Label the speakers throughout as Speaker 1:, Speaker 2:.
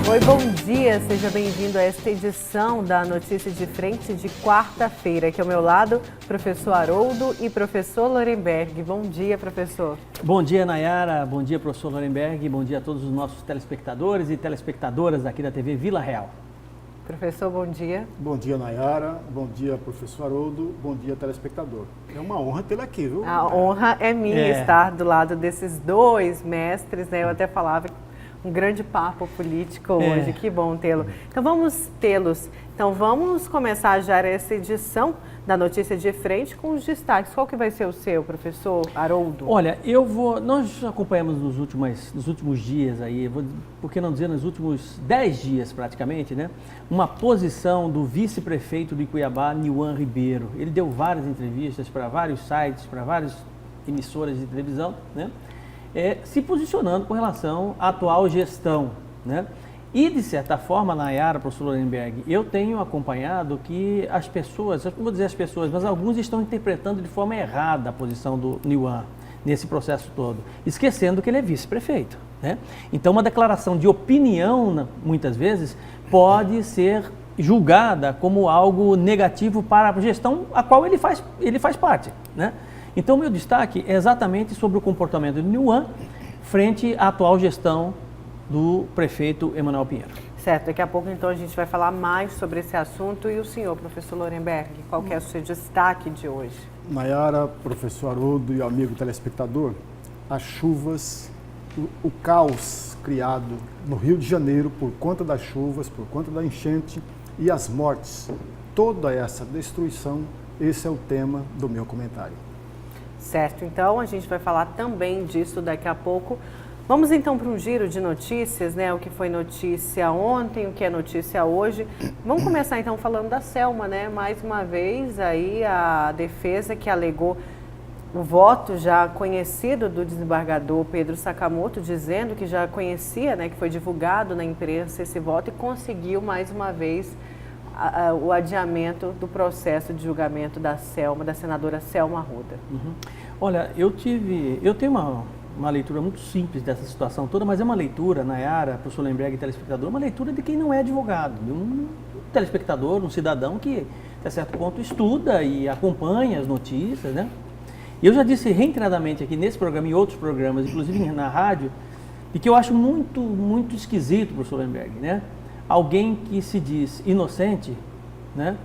Speaker 1: Oi, bom dia, seja bem-vindo a esta edição da Notícia de Frente de quarta-feira. Aqui ao meu lado, professor Haroldo e professor Lorenberg. Bom dia, professor.
Speaker 2: Bom dia, Nayara. Bom dia, professor Lorenberg. Bom dia a todos os nossos telespectadores e telespectadoras aqui da TV Vila Real.
Speaker 1: Professor, bom dia.
Speaker 3: Bom dia, Nayara. Bom dia, professor Haroldo. Bom dia, telespectador. É uma honra tê-lo aqui, viu?
Speaker 1: A honra é minha estar do lado desses dois mestres, né? Eu até falava um grande papo político hoje, que bom tê-lo. Então vamos tê-los. Então vamos começar já essa edição da Notícia de Frente com os destaques. Qual que vai ser o seu, professor Haroldo?
Speaker 2: Olha, nós acompanhamos nos últimos dias aí, por que não dizer nos últimos 10 dias praticamente, né? Uma posição do vice-prefeito de Cuiabá, Niuan Ribeiro. Ele deu várias entrevistas para vários sites, para várias emissoras de televisão, né? Se posicionando com relação à atual gestão, né? E, de certa forma, Nayara, professor Lorenberg, eu tenho acompanhado que as pessoas, eu não vou dizer as pessoas, mas alguns estão interpretando de forma errada a posição do Niuan nesse processo todo, esquecendo que ele é vice-prefeito, né? Então, uma declaração de opinião, muitas vezes, pode ser julgada como algo negativo para a gestão a qual ele faz parte, né? Então, o meu destaque é exatamente sobre o comportamento de Niuan frente à atual gestão do prefeito Emanuel Pinheiro.
Speaker 1: Certo, daqui a pouco então a gente vai falar mais sobre esse assunto. E o senhor, professor Lorenberg, qual que é o seu destaque de hoje?
Speaker 3: Nayara, professor Haroldo e amigo telespectador, as chuvas, o caos criado no Rio de Janeiro por conta das chuvas, por conta da enchente e as mortes, toda essa destruição, esse é o tema do meu comentário.
Speaker 1: Certo, então a gente vai falar também disso daqui a pouco. Vamos então para um giro de notícias, né? O que foi notícia ontem, o que é notícia hoje. Vamos começar então falando da Selma, né? Mais uma vez aí a defesa que alegou o voto já conhecido do desembargador Pedro Sakamoto, dizendo que já conhecia, né? Que foi divulgado na imprensa esse voto e conseguiu mais uma vez o adiamento do processo de julgamento da senadora Selma Arruda.
Speaker 2: Olha, eu tenho uma leitura muito simples dessa situação toda, mas é uma leitura, Nayara, professor Lorenberg e telespectador, uma leitura de quem não é advogado, de um telespectador, um cidadão que, até certo ponto, estuda e acompanha as notícias, né? E eu já disse reiteradamente aqui nesse programa e outros programas, inclusive na rádio, de que eu acho muito, muito esquisito, professor Lorenberg, né? Alguém que se diz inocente, né?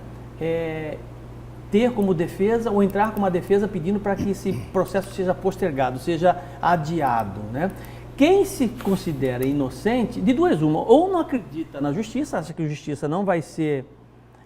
Speaker 2: Ter como defesa ou entrar com uma defesa pedindo para que esse processo seja postergado, seja adiado, né? Quem se considera inocente, de duas uma, ou não acredita na justiça, acha que a justiça não vai ser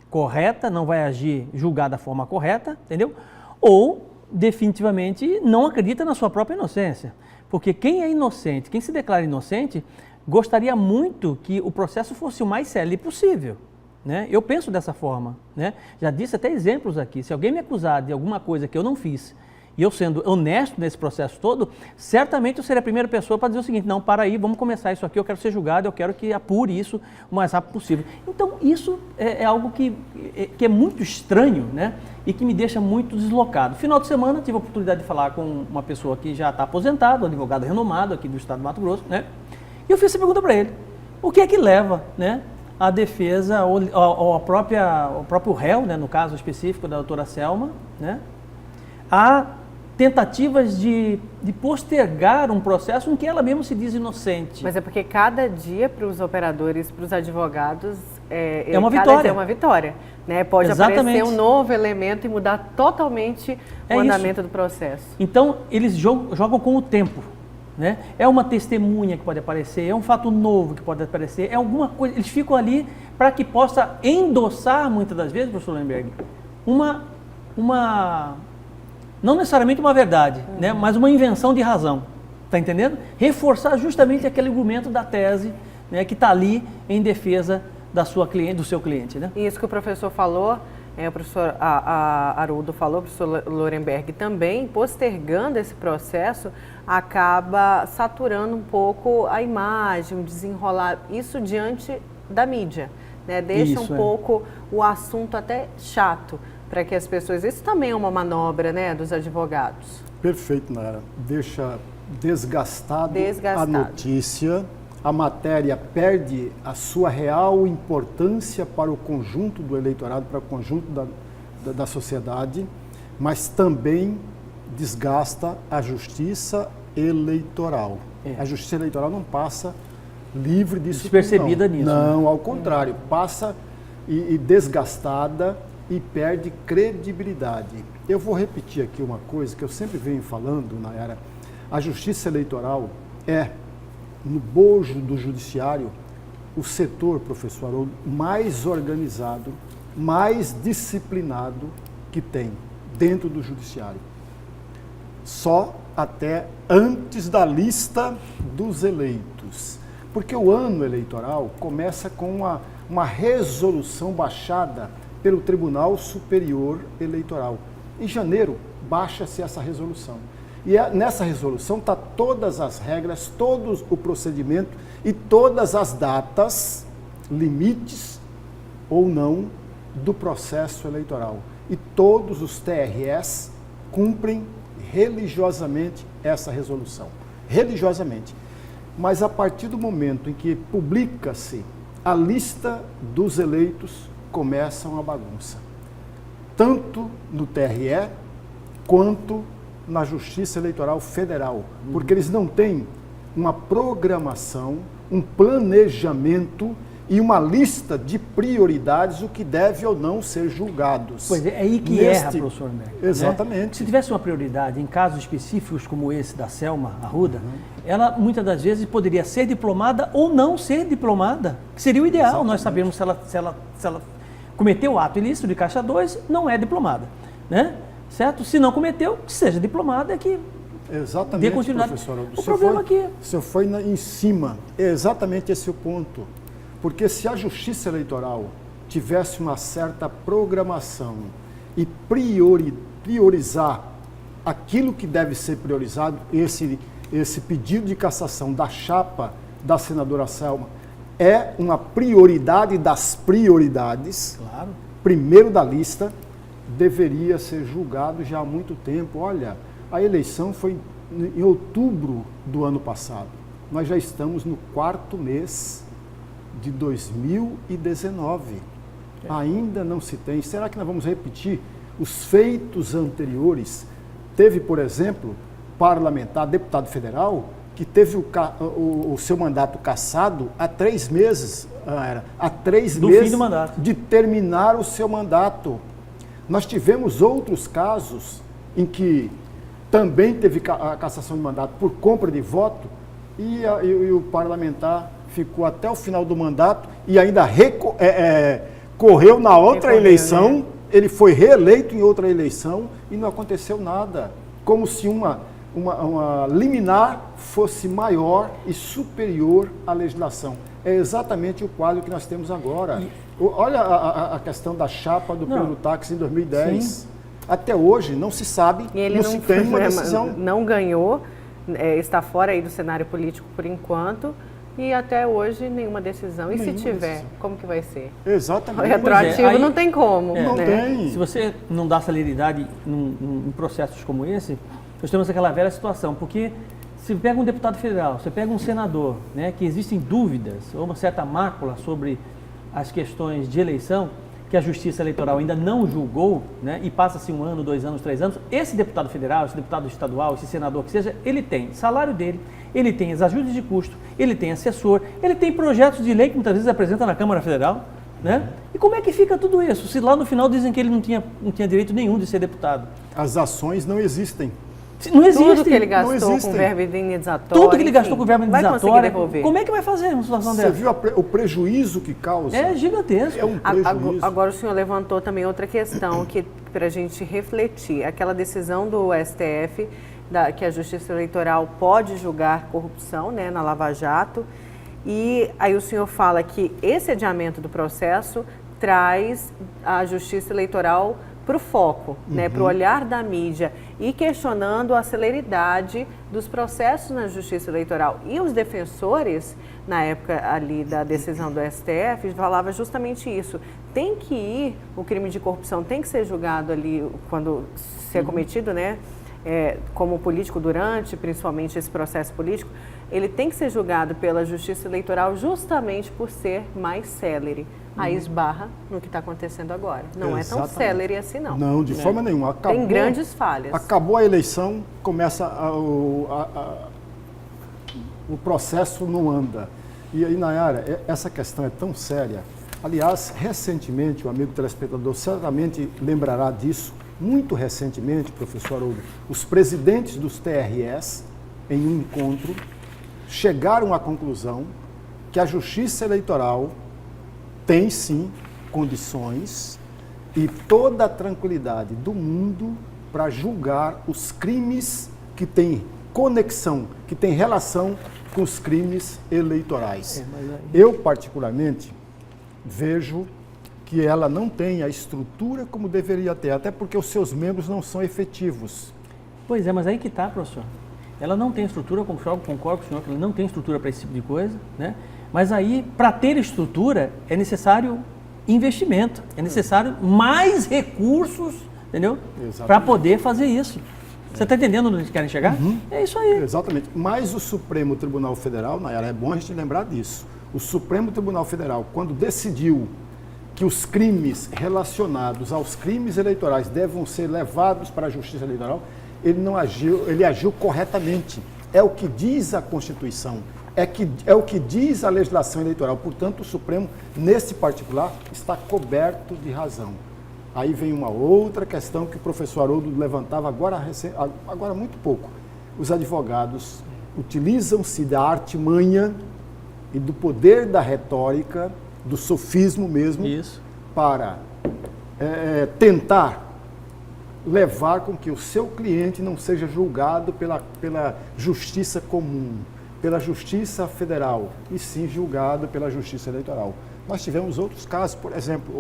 Speaker 2: correta, não vai julgar da forma correta, entendeu? Ou definitivamente não acredita na sua própria inocência. Porque quem é inocente, quem se declara inocente, gostaria muito que o processo fosse o mais célere possível, né? Eu penso dessa forma, né? Já disse até exemplos aqui, se alguém me acusar de alguma coisa que eu não fiz, e eu sendo honesto nesse processo todo, certamente eu seria a primeira pessoa para dizer o seguinte: não, para aí, vamos começar isso aqui, eu quero ser julgado, eu quero que apure isso o mais rápido possível. Então isso é algo que é muito estranho, né? E que me deixa muito deslocado. Final de semana tive a oportunidade de falar com uma pessoa que já está aposentada, um advogado renomado aqui do estado do Mato Grosso, né? E eu fiz essa pergunta para ele: o que é que leva, né, a defesa ou o próprio réu, né, no caso específico da doutora Selma, né, a tentativas de postergar um processo em que ela mesma se diz inocente?
Speaker 1: Mas é porque cada dia para os operadores, para os advogados,
Speaker 2: é uma
Speaker 1: cada
Speaker 2: vitória.
Speaker 1: dia é uma vitória, né? Pode aparecer um novo elemento e mudar totalmente o andamento do processo.
Speaker 2: Então, eles jogam com o tempo, né? É uma testemunha que pode aparecer, é um fato novo que pode aparecer, é alguma coisa, eles ficam ali para que possa endossar, muitas das vezes, professor Lorenberg, não necessariamente uma verdade, né? Mas uma invenção de razão, tá entendendo? Reforçar justamente aquele argumento da tese, né, que está ali em defesa do seu cliente, né?
Speaker 1: Isso que o professor falou, o professor Haroldo falou, o professor Lorenberg também, postergando esse processo, acaba saturando um pouco a imagem, desenrolar isso diante da mídia, né? Deixa um pouco o assunto até chato para que as pessoas... Isso também é uma manobra, né, dos advogados.
Speaker 3: Perfeito, Nayara. Deixa desgastada a notícia, a matéria perde a sua real importância para o conjunto do eleitorado, para o conjunto da sociedade, mas também desgasta a justiça eleitoral. A justiça eleitoral não passa livre disso.
Speaker 2: Despercebida nisso.
Speaker 3: Não, ao contrário, passa e desgastada e perde credibilidade. Eu vou repetir aqui uma coisa que eu sempre venho falando, Nayara. A justiça eleitoral é, no bojo do judiciário, o setor, professor Haroldo, mais organizado, mais disciplinado que tem dentro do judiciário. Só até antes da lista dos eleitos. Porque o ano eleitoral começa com uma resolução baixada pelo Tribunal Superior Eleitoral. Em janeiro, baixa-se essa resolução. E nessa resolução está todas as regras, todo o procedimento e todas as datas, limites ou não, do processo eleitoral. E todos os TREs cumprem religiosamente essa resolução. Religiosamente. Mas a partir do momento em que publica-se a lista dos eleitos, começa uma bagunça. Tanto no TRE quanto na Justiça Eleitoral Federal. Porque eles não têm uma programação, um planejamento e uma lista de prioridades, o que deve ou não ser julgados.
Speaker 2: Pois é aí que erra, professor Merck.
Speaker 3: Exatamente.
Speaker 2: Né? Se tivesse uma prioridade em casos específicos como esse da Selma Arruda, ela muitas das vezes poderia ser diplomada ou não ser diplomada, que seria o ideal. Exatamente. Nós sabemos se ela cometeu o ato ilícito de caixa 2, não é diplomada, né? Certo? Se não cometeu, que seja diplomada, é que
Speaker 3: exatamente,
Speaker 2: dê continuidade.
Speaker 3: Professor.
Speaker 2: O problema aqui...
Speaker 3: O senhor foi em cima. É exatamente esse o ponto. Porque se a Justiça Eleitoral tivesse uma certa programação e priorizar aquilo que deve ser priorizado, esse pedido de cassação da chapa da senadora Selma é uma prioridade das prioridades,
Speaker 2: claro.
Speaker 3: Primeiro da lista, deveria ser julgado já há muito tempo. Olha, a eleição foi em outubro do ano passado. Nós já estamos no 4º mês de 2019. Ainda não se tem. Será que nós vamos repetir os feitos anteriores? Teve, por exemplo, parlamentar, deputado federal, que teve o seu mandato cassado há 3 meses, há 3
Speaker 2: do
Speaker 3: meses
Speaker 2: fim do mandato.
Speaker 3: De terminar o seu mandato. Nós tivemos outros casos em que também teve a cassação de mandato por compra de voto e o parlamentar ficou até o final do mandato e ainda correu na outra eleição, né? Ele foi reeleito em outra eleição e não aconteceu nada. Como se uma liminar fosse maior e superior à legislação. É exatamente o quadro que nós temos agora. Olha a questão da chapa do Pedro Táxi em 2010. Sim. Até hoje não se sabe, não se tem uma decisão.
Speaker 1: Não ganhou, está fora aí do cenário político por enquanto. E até hoje nenhuma decisão. E se tiver, como que vai ser?
Speaker 3: Exatamente.
Speaker 1: O retroativo aí, não tem como.
Speaker 3: Não tem.
Speaker 2: Se você não dá celeridade em processos como esse, nós temos aquela velha situação. Porque se pega um deputado federal, você pega um senador, né, que existem dúvidas ou uma certa mácula sobre as questões de eleição, que a Justiça Eleitoral ainda não julgou, né, e passa-se 1 ano, 2 anos, 3 anos, esse deputado federal, esse deputado estadual, esse senador que seja, ele tem salário dele, ele tem as ajudas de custo, ele tem assessor, ele tem projetos de lei que muitas vezes apresenta na Câmara Federal, né? E como é que fica tudo isso? Se lá no final dizem que ele não tinha direito nenhum de ser deputado.
Speaker 3: As ações não existem.
Speaker 2: Não existe.
Speaker 1: Tudo que ele gastou com verba indenizatória.
Speaker 2: Tudo que ele gastou com verba indenizatória.
Speaker 1: Devolver.
Speaker 2: Como é que vai fazer uma situação dessa?
Speaker 3: Você viu o prejuízo que causa?
Speaker 2: É gigantesco.
Speaker 3: É um prejuízo.
Speaker 1: Agora o senhor levantou também outra questão que para a gente refletir. Aquela decisão do STF, que a Justiça Eleitoral pode julgar corrupção, né, na Lava Jato. E aí o senhor fala que esse adiamento do processo traz a Justiça Eleitoral para o foco, né, para o olhar da mídia e questionando a celeridade dos processos na Justiça Eleitoral. E os defensores, na época ali da decisão do STF, falavam justamente isso. Tem que ir, o crime de corrupção tem que ser julgado ali quando ser cometido, né, como político durante, principalmente esse processo político, ele tem que ser julgado pela Justiça Eleitoral justamente por ser mais célere. Aí esbarra no que está acontecendo agora. Não é tão célere assim, não.
Speaker 3: Não, de forma nenhuma.
Speaker 1: Tem grandes falhas.
Speaker 3: Acabou a eleição, começa o processo não anda. E aí, Nayara, essa questão é tão séria. Aliás, recentemente, o amigo telespectador certamente lembrará disso, muito recentemente, professor Haroldo, os presidentes dos TREs, em um encontro, chegaram à conclusão que a Justiça Eleitoral tem, sim, condições e toda a tranquilidade do mundo para julgar os crimes que têm conexão, que têm relação com os crimes eleitorais. Eu, particularmente, vejo que ela não tem a estrutura como deveria ter, até porque os seus membros não são efetivos.
Speaker 2: Pois é, mas aí que está, professor. Ela não tem estrutura, concordo com o senhor, que ela não tem estrutura para esse tipo de coisa, né? Mas aí, para ter estrutura, é necessário investimento, é necessário mais recursos, entendeu? Para poder fazer isso. Você está entendendo onde eles querem chegar? É isso aí.
Speaker 3: Exatamente. Mas o Supremo Tribunal Federal, Nayara, é bom a gente lembrar disso. O Supremo Tribunal Federal, quando decidiu que os crimes relacionados aos crimes eleitorais devam ser levados para a Justiça Eleitoral, ele agiu corretamente. É o que diz a Constituição, é o que diz a legislação eleitoral. Portanto, o Supremo, nesse particular, está coberto de razão. Aí vem uma outra questão que o professor Haroldo levantava agora há muito pouco. Os advogados utilizam-se da artimanha e do poder da retórica, do sofismo mesmo, para tentar levar com que o seu cliente não seja julgado pela justiça comum, pela justiça federal, e sim julgado pela justiça eleitoral. Nós tivemos outros casos, por exemplo,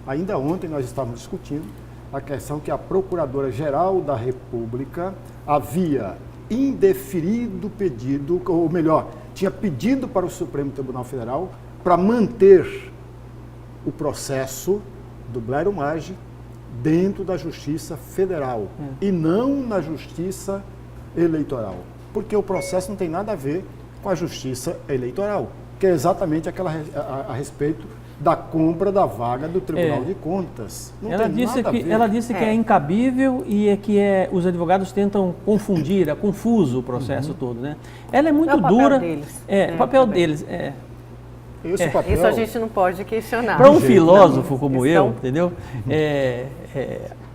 Speaker 3: ainda ontem nós estávamos discutindo a questão que a Procuradora-Geral da República havia indeferido o pedido, ou melhor, tinha pedido para o Supremo Tribunal Federal para manter o processo do Blairo Maggi dentro da Justiça Federal e não na Justiça Eleitoral. Porque o processo não tem nada a ver com a Justiça Eleitoral, que é exatamente aquela a respeito da compra da vaga do Tribunal de Contas. Não
Speaker 2: ela
Speaker 3: tem
Speaker 2: disse
Speaker 3: nada a ver.
Speaker 2: Ela disse que é incabível e os advogados tentam confundir, é confuso o processo todo, né? Ela é muito dura. O papel deles.
Speaker 1: Isso a gente não pode questionar.
Speaker 2: Para um filósofo como eu, entendeu?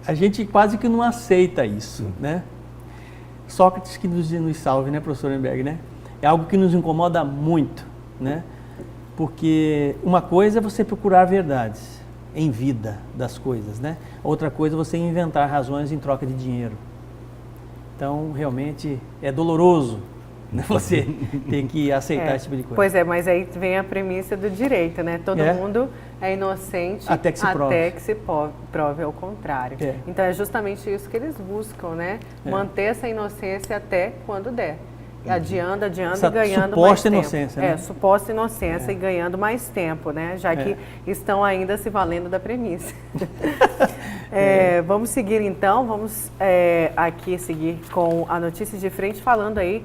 Speaker 2: A gente quase que não aceita isso, né? Sócrates que nos salve, né, professor Lemberg, né? É algo que nos incomoda muito, né? Porque uma coisa é você procurar verdades em vida das coisas, né? Outra coisa é você inventar razões em troca de dinheiro. Então, realmente, é doloroso, né, você ter que aceitar esse tipo de coisa.
Speaker 1: Pois é, mas aí vem a premissa do direito, né? Todo mundo é inocente
Speaker 2: até que se
Speaker 1: prove ao contrário. Então, é justamente isso que eles buscam, né? Manter essa inocência até quando der. Adiando essa e ganhando mais tempo.
Speaker 2: Inocência, né?
Speaker 1: Suposta inocência e ganhando mais tempo, né? Já que estão ainda se valendo da premissa. Vamos seguir então, vamos aqui seguir com a notícia de frente, falando aí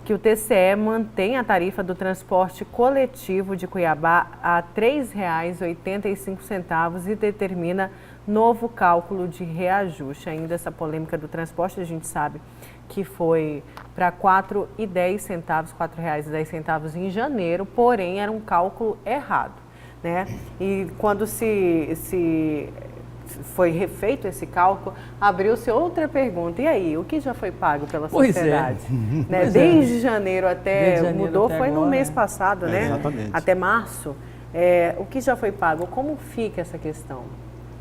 Speaker 1: que o TCE mantém a tarifa do transporte coletivo de Cuiabá a R$ 3,85 e determina novo cálculo de reajuste. Ainda essa polêmica do transporte, a gente sabe que foi para R$ 4,10 em janeiro, porém era um cálculo errado, né? E quando se foi refeito esse cálculo, abriu-se outra pergunta. E aí, o que já foi pago pela sociedade? Né? Desde janeiro até mudou, foi no mês passado, né?
Speaker 3: Exatamente.
Speaker 1: Até março. O que já foi pago? Como fica essa questão?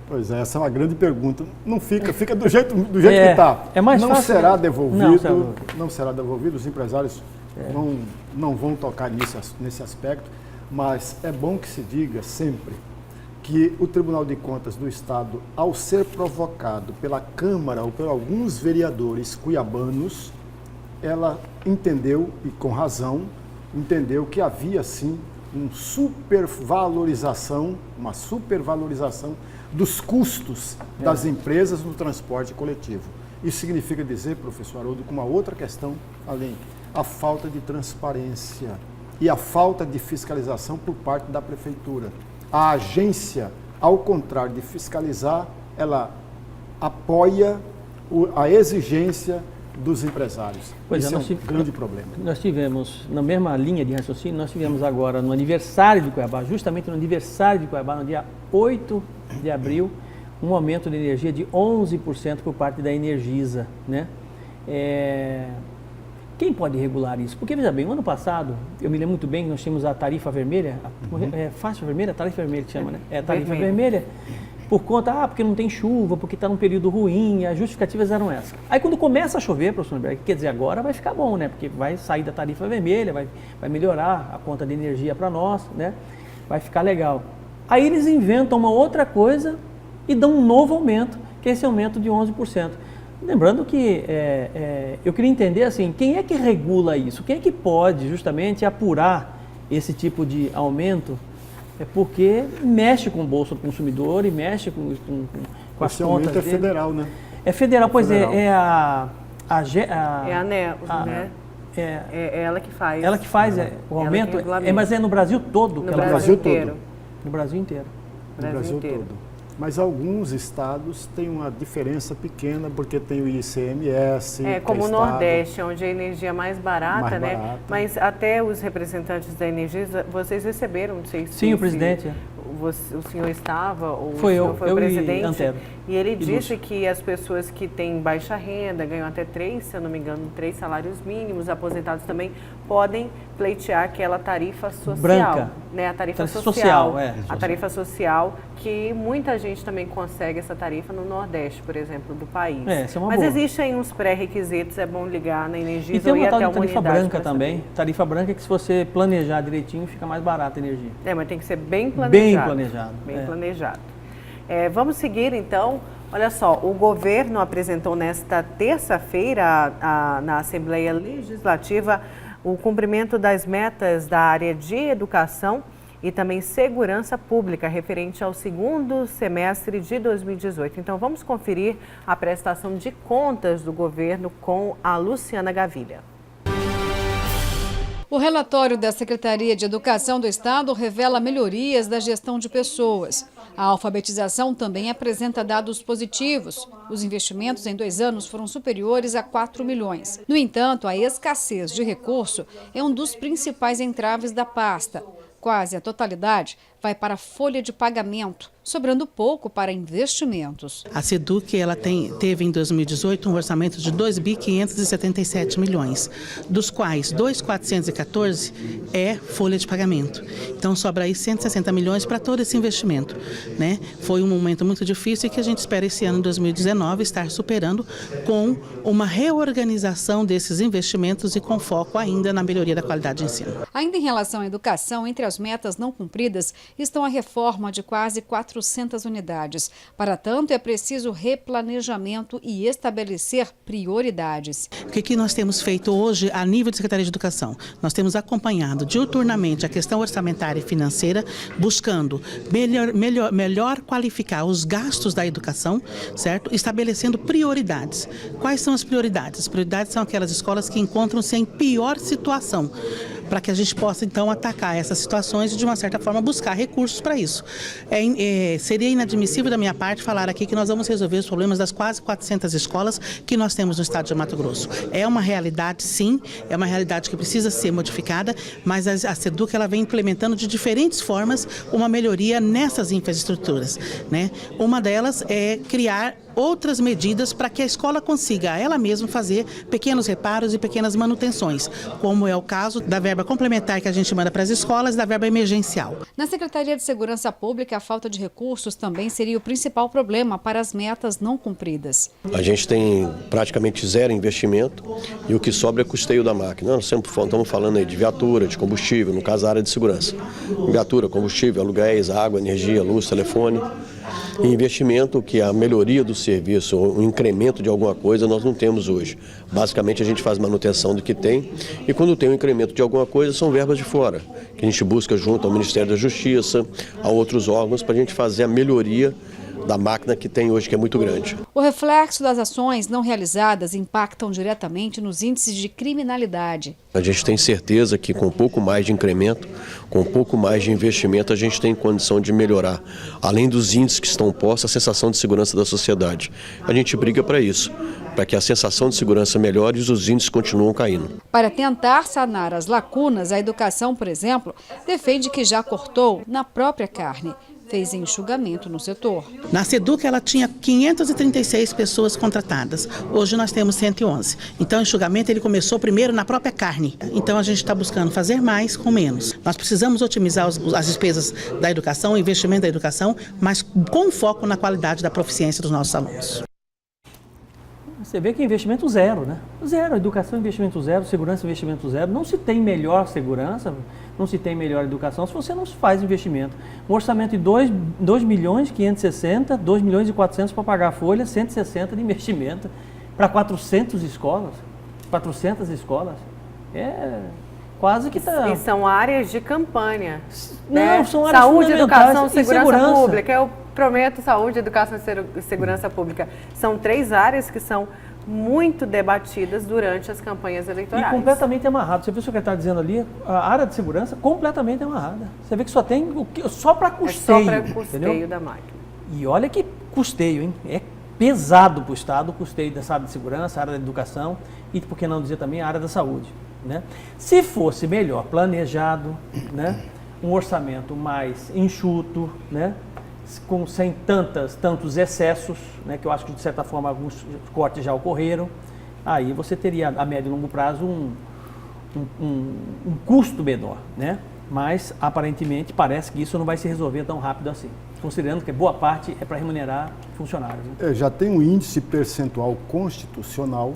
Speaker 3: Pois é, essa é uma grande pergunta. Não fica do jeito que está.
Speaker 2: É mais
Speaker 3: não
Speaker 2: fácil,
Speaker 3: será devolvido, não será devolvido, os empresários não vão tocar nesse aspecto, mas é bom que se diga sempre que o Tribunal de Contas do Estado, ao ser provocado pela Câmara ou por alguns vereadores cuiabanos, ela entendeu, e com razão, entendeu que havia sim uma supervalorização dos custos das empresas no transporte coletivo. Isso significa dizer, professor Haroldo, com uma outra questão além. a falta de transparência e a falta de fiscalização por parte da prefeitura. A agência, ao contrário de fiscalizar, ela apoia a exigência dos empresários. Isso é um grande problema.
Speaker 2: Nós tivemos, na mesma linha de raciocínio, nós tivemos agora no aniversário de Cuiabá, justamente no aniversário de Cuiabá, no dia 8 de abril, um aumento de energia de 11% por parte da Energisa, né? Quem pode regular isso? Porque, veja bem, no ano passado, eu me lembro muito bem que nós tínhamos a tarifa vermelha, faixa vermelha, tarifa vermelha que chama, né? É a tarifa vermelha, por conta, porque não tem chuva, porque está num período ruim, as justificativas eram essas. Aí quando começa a chover, professor Lemberg, quer dizer, agora vai ficar bom, né? Porque vai sair da tarifa vermelha, vai melhorar a conta de energia para nós, né? Vai ficar legal. Aí eles inventam uma outra coisa e dão um novo aumento, que é esse aumento de 11%. Lembrando que eu queria entender assim, quem é que regula isso? Quem é que pode justamente apurar esse tipo de aumento? Porque mexe com o bolso do consumidor e mexe com as contas
Speaker 3: dele. Esse aumento é federal, né?
Speaker 2: É federal, pois
Speaker 3: federal.
Speaker 2: É a
Speaker 1: ANEEL, né? É ela que faz.
Speaker 2: Ela que faz o aumento, mas é no Brasil todo?
Speaker 1: No Brasil inteiro.
Speaker 2: No Brasil inteiro.
Speaker 3: No Brasil todo. Mas alguns estados têm uma diferença pequena, porque tem o ICMS.
Speaker 1: Como o Nordeste, onde a energia é mais barata, né? Mas até os representantes da Energisa, vocês receberam, não sei se...
Speaker 2: Sim, o presidente.
Speaker 1: O senhor estava, ou
Speaker 2: foi o
Speaker 1: presidente,
Speaker 2: Antero.
Speaker 1: E ele disse que as pessoas que têm baixa renda, ganham até 3, se eu não me engano, 3 salários mínimos, aposentados também, podem pleitear aquela tarifa social.
Speaker 2: Branca.
Speaker 1: Né? A tarifa
Speaker 2: social.
Speaker 1: A tarifa social, que muita gente também consegue essa tarifa no Nordeste, por exemplo, do país.
Speaker 2: Essa é uma
Speaker 1: Mas
Speaker 2: boa.
Speaker 1: Existem uns pré-requisitos, é bom ligar na Energisa.
Speaker 2: E tem uma
Speaker 1: ou ir
Speaker 2: tal
Speaker 1: até
Speaker 2: de tarifa branca também.
Speaker 1: saber.
Speaker 2: Tarifa branca é que se você planejar direitinho, fica mais barata a energia.
Speaker 1: Mas tem que ser bem planejado.
Speaker 2: Bem
Speaker 1: planejado. Vamos seguir, então. Olha só, o governo apresentou nesta terça-feira na Assembleia Legislativa o cumprimento das metas da área de educação e também segurança pública referente ao segundo semestre de 2018. Então, vamos conferir a prestação de contas do governo com a Luciana Gavilha.
Speaker 4: O relatório da Secretaria de Educação do Estado revela melhorias da gestão de pessoas. A alfabetização também apresenta dados positivos. Os investimentos em 2 anos foram superiores a 4 milhões. No entanto, a escassez de recurso é um dos principais entraves da pasta. Quase a totalidade vai para a folha de pagamento, sobrando pouco para investimentos.
Speaker 5: A SEDUC teve em 2018 um orçamento de 2.577 milhões, dos quais 2.414 é folha de pagamento. Então sobra aí 160 milhões para todo esse investimento, né? Foi um momento muito difícil e que a gente espera esse ano, 2019, estar superando com uma reorganização desses investimentos e com foco ainda na melhoria da qualidade de ensino.
Speaker 4: Ainda em relação à educação, entre as metas não cumpridas estão a reforma de quase 400 unidades. Para tanto, é preciso replanejamento e estabelecer prioridades.
Speaker 5: O que nós temos feito hoje a nível de Secretaria de Educação? Nós temos acompanhado diuturnamente a questão orçamentária e financeira, buscando melhor qualificar os gastos da educação, certo? Estabelecendo prioridades. Quais são as prioridades? As prioridades são aquelas escolas que encontram-se em pior situação, para que a gente possa, então, atacar essas situações e, de uma certa forma, buscar recursos para isso. Seria inadmissível da minha parte falar aqui que nós vamos resolver os problemas das quase 400 escolas que nós temos no estado de Mato Grosso. É uma realidade, sim, é uma realidade que precisa ser modificada, mas a SEDUC ela vem implementando de diferentes formas uma melhoria nessas infraestruturas, né? Uma delas é criar outras medidas para que a escola consiga ela mesma fazer pequenos reparos e pequenas manutenções, como é o caso da verba complementar que a gente manda para as escolas e da verba emergencial.
Speaker 4: Na Secretaria de Segurança Pública, a falta de recursos também seria o principal problema para as metas não cumpridas.
Speaker 6: A gente tem praticamente zero investimento e o que sobra é custeio da máquina. Nós sempre estamos falando aí de viatura, de combustível, no caso a área de segurança. Viatura, combustível, aluguéis, água, energia, luz, telefone. E investimento, que é a melhoria do serviço, o incremento de alguma coisa, nós não temos hoje. Basicamente, a gente faz manutenção do que tem e quando tem um incremento de alguma coisa, são verbas de fora, que a gente busca junto ao Ministério da Justiça, a outros órgãos, para a gente fazer a melhoria da máquina que tem hoje, que é muito grande.
Speaker 4: O reflexo das ações não realizadas impactam diretamente nos índices de criminalidade.
Speaker 6: A gente tem certeza que com um pouco mais de incremento, com um pouco mais de investimento, a gente tem condição de melhorar, além dos índices que estão postos, a sensação de segurança da sociedade. A gente briga para isso, para que a sensação de segurança melhore e os índices continuam caindo.
Speaker 4: Para tentar sanar as lacunas, a educação, por exemplo, defende que já cortou na própria carne. Fez enxugamento no setor.
Speaker 5: Na SEDUC ela tinha 536 pessoas contratadas, hoje nós temos 111. Então o enxugamento ele começou primeiro na própria carne. Então a gente está buscando fazer mais com menos. Nós precisamos otimizar as despesas da educação, o investimento da educação, mas com foco na qualidade da proficiência dos nossos alunos.
Speaker 2: Você vê que é investimento zero, né? Zero, educação, investimento zero, segurança, investimento zero. Não se tem melhor segurança, não se tem melhor educação se você não faz investimento. Um orçamento de 2.560.000, 2.400.000 para pagar a folha, 160 de investimento para 400 escolas. 400 escolas. É quase que está...
Speaker 1: E são áreas de campanha.
Speaker 2: Não,
Speaker 1: né?
Speaker 2: são áreas
Speaker 1: saúde, educação,
Speaker 2: segurança.
Speaker 1: segurança pública. Eu prometo saúde, educação e segurança pública. São 3 áreas que são muito debatidas durante as campanhas eleitorais.
Speaker 2: E completamente amarrado. Você viu o secretário dizendo ali, a área de segurança completamente amarrada. Você vê que só tem só para custeio.
Speaker 1: É só para custeio, entendeu? Da máquina.
Speaker 2: E olha que custeio, hein? É pesado para o Estado o custeio dessa área de segurança, área da educação e, por que não dizer também, a área da saúde. Né? Se fosse melhor planejado, né? Um orçamento mais enxuto, né? Sem tantos excessos, né? Que eu acho que de certa forma alguns cortes já ocorreram, aí você teria a médio e longo prazo um custo menor, né? Mas aparentemente parece que isso não vai se resolver tão rápido assim, considerando que boa parte é para remunerar funcionários. Né?
Speaker 3: Já tem um índice percentual constitucional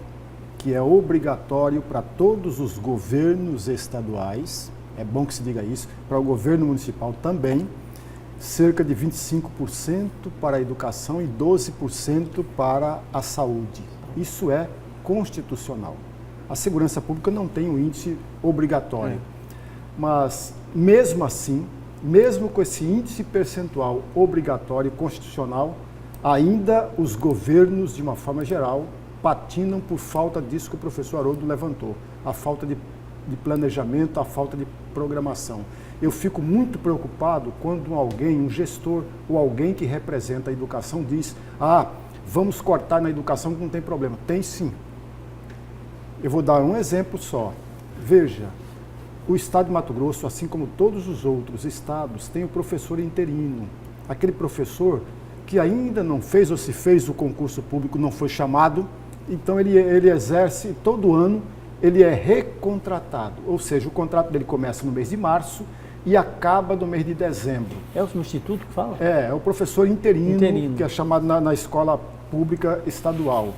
Speaker 3: que é obrigatório para todos os governos estaduais, é bom que se diga isso, para o governo municipal também, cerca de 25% para a educação e 12% para a saúde. Isso é constitucional. A segurança pública não tem um índice obrigatório, mas mesmo assim, mesmo com esse índice percentual obrigatório constitucional, ainda os governos, de uma forma geral, patinam por falta disso que o professor Haroldo levantou, a falta de planejamento, a falta de programação. Eu fico muito preocupado quando alguém, um gestor ou alguém que representa a educação diz: vamos cortar na educação que não tem problema. Tem sim. Eu vou dar um exemplo só. Veja, o estado de Mato Grosso, assim como todos os outros estados, tem o professor interino. Aquele professor que ainda não fez ou se fez o concurso público, não foi chamado, então ele exerce todo ano, ele é recontratado. Ou seja, o contrato dele começa no mês de março e acaba no mês de dezembro.
Speaker 2: É o substituto que fala?
Speaker 3: É o professor interino. Que é chamado na escola pública estadual.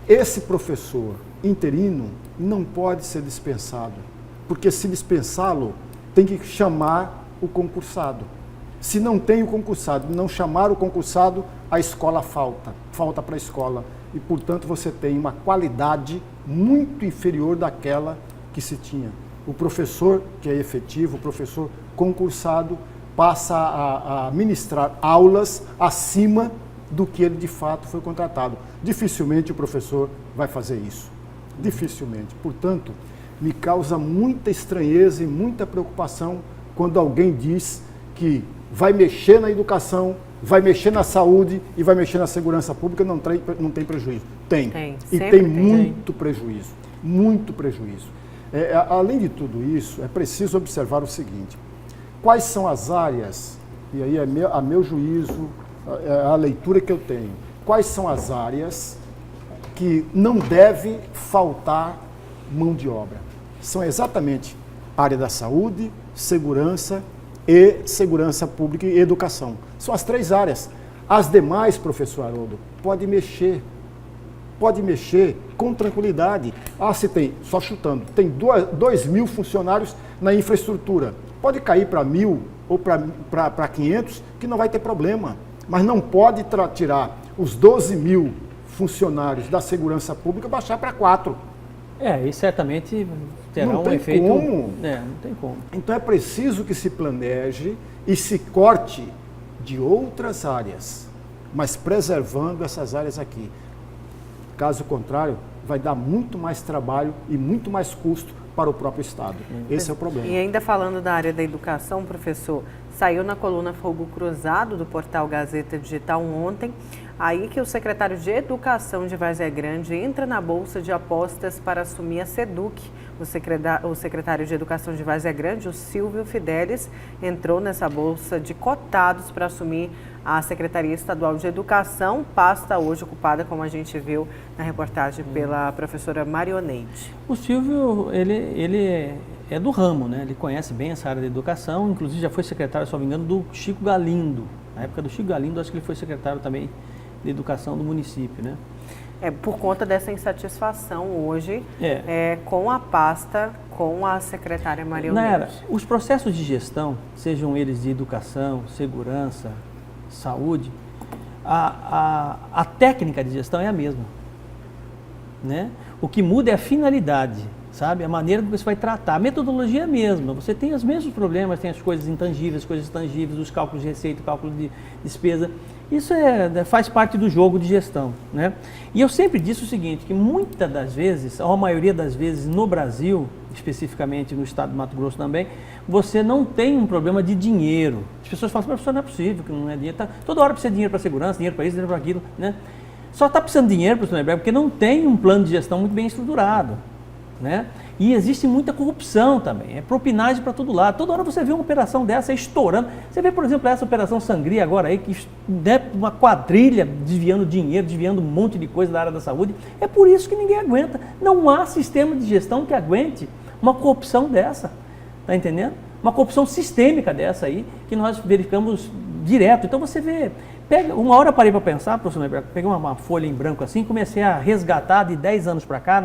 Speaker 3: Esse professor interino não pode ser dispensado, porque se dispensá-lo, tem que chamar o concursado. Se não tem o concursado, não chamar o concursado, a escola falta para a escola. E, portanto, você tem uma qualidade muito inferior daquela que se tinha. O professor que é efetivo, o professor concursado, passa a ministrar aulas acima do que ele de fato foi contratado. Dificilmente o professor vai fazer isso. Dificilmente. Portanto, me causa muita estranheza e muita preocupação quando alguém diz que vai mexer na educação, vai mexer na saúde e vai mexer na segurança pública, não tem prejuízo. Tem. E tem muito prejuízo. Muito prejuízo. Além de tudo isso, é preciso observar o seguinte: quais são as áreas, e aí a meu juízo, a leitura que eu tenho, quais são as áreas que não deve faltar mão de obra? São exatamente a área da saúde, segurança pública e educação. São as 3 áreas. As demais, professor Haroldo, pode mexer com tranquilidade. Se tem, só chutando, tem 2.000 funcionários na infraestrutura. Pode cair para 1.000 ou para 500, que não vai ter problema. Mas não pode tirar os 12.000 funcionários da segurança pública e baixar para 4.
Speaker 2: E certamente terá
Speaker 3: não
Speaker 2: um
Speaker 3: tem
Speaker 2: efeito...
Speaker 3: Como.
Speaker 2: Não tem como.
Speaker 3: Então é preciso que se planeje e se corte de outras áreas. mas preservando essas áreas aqui. Caso contrário, vai dar muito mais trabalho e muito mais custo para o próprio Estado. Esse é o problema.
Speaker 1: E ainda falando da área da educação, professor, saiu na coluna Fogo Cruzado do portal Gazeta Digital ontem, aí que o secretário de Educação de Várzea Grande entra na bolsa de apostas para assumir a SEDUC. O secretário de Educação de Várzea Grande, o Silvio Fidelis, entrou nessa bolsa de cotados para assumir a Secretaria Estadual de Educação, pasta hoje ocupada, como a gente viu na reportagem pela professora Marionete.
Speaker 2: O Silvio, ele é do ramo, né? Ele conhece bem essa área da educação, inclusive já foi secretário, se não me engano, do Chico Galindo. Na época do Chico Galindo, acho que ele foi secretário também de educação do município, né?
Speaker 1: Por conta dessa insatisfação hoje com a pasta, com a secretária Marionete.
Speaker 2: Os processos de gestão, sejam eles de educação, segurança, saúde, a técnica de gestão é a mesma, né? O que muda é a finalidade, sabe? A maneira que você vai tratar. A metodologia é a mesma. Você tem os mesmos problemas, tem as coisas intangíveis, as coisas tangíveis, os cálculos de receita, cálculo de despesa. Isso faz parte do jogo de gestão, né? E eu sempre disse o seguinte, que muitas das vezes, ou a maioria das vezes no Brasil, especificamente no estado do Mato Grosso também, você não tem um problema de dinheiro. As pessoas falam, professor, não é possível que não é dinheiro. Toda hora precisa de dinheiro para segurança, dinheiro para isso, dinheiro para aquilo, né? Só está precisando de dinheiro, professor Neberg, porque não tem um plano de gestão muito bem estruturado, né? E existe muita corrupção também, é propinagem para todo lado. Toda hora você vê uma operação dessa estourando. Você vê, por exemplo, essa operação Sangria agora aí, que uma quadrilha desviando dinheiro, desviando um monte de coisa da área da saúde. É por isso que ninguém aguenta. Não há sistema de gestão que aguente uma corrupção dessa, tá entendendo? Uma corrupção sistêmica dessa aí, que nós verificamos direto. Então você vê, uma hora eu parei para pensar, professor Neberg, peguei uma folha em branco assim, comecei a resgatar de 10 anos para cá,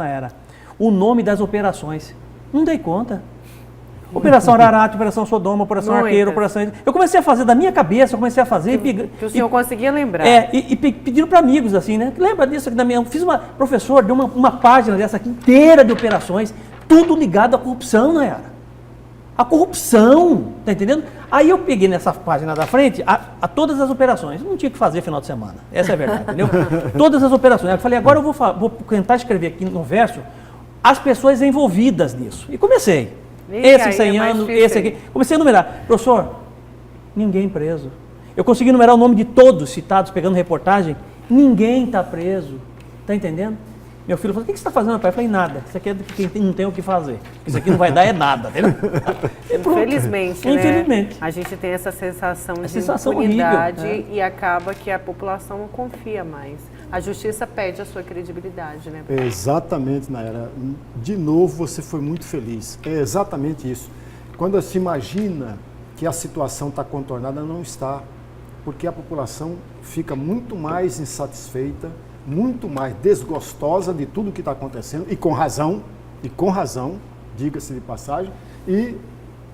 Speaker 2: o nome das operações. Não dei conta. Operação Ararate, Operação Sodoma, Operação Arqueiro, Operação... Eu comecei a fazer da minha cabeça,
Speaker 1: Que o senhor conseguia lembrar.
Speaker 2: E pediram para amigos, assim, né? Lembra disso aqui da minha... Professor, deu uma página dessa aqui inteira de operações, tudo ligado à corrupção, Nayara. A corrupção, tá entendendo? Aí eu peguei nessa página da frente a todas as operações. Não tinha que fazer final de semana. Essa é a verdade, entendeu? Todas as operações. Eu falei, agora eu vou tentar escrever aqui no verso as pessoas envolvidas nisso. E comecei. Esse 100 anos, esse aqui. Comecei a numerar. Professor, ninguém preso. Eu consegui numerar o nome de todos citados, pegando reportagem. Ninguém está preso. Está entendendo? Meu filho falou, o que você está fazendo, pai? Eu falei, nada. Isso aqui é quem não tem o que fazer. Isso aqui não vai dar é nada, entendeu?
Speaker 1: Infelizmente,
Speaker 2: Infelizmente.
Speaker 1: A gente tem essa sensação de
Speaker 2: sensação
Speaker 1: impunidade
Speaker 2: horrível,
Speaker 1: e acaba que a população não confia mais. A justiça pede a sua credibilidade, né?
Speaker 3: Exatamente, Nayara. De novo, você foi muito feliz. É exatamente isso. Quando se imagina que a situação está contornada, não está. Porque a população fica muito mais insatisfeita, muito mais desgostosa de tudo que está acontecendo, e com razão, diga-se de passagem, e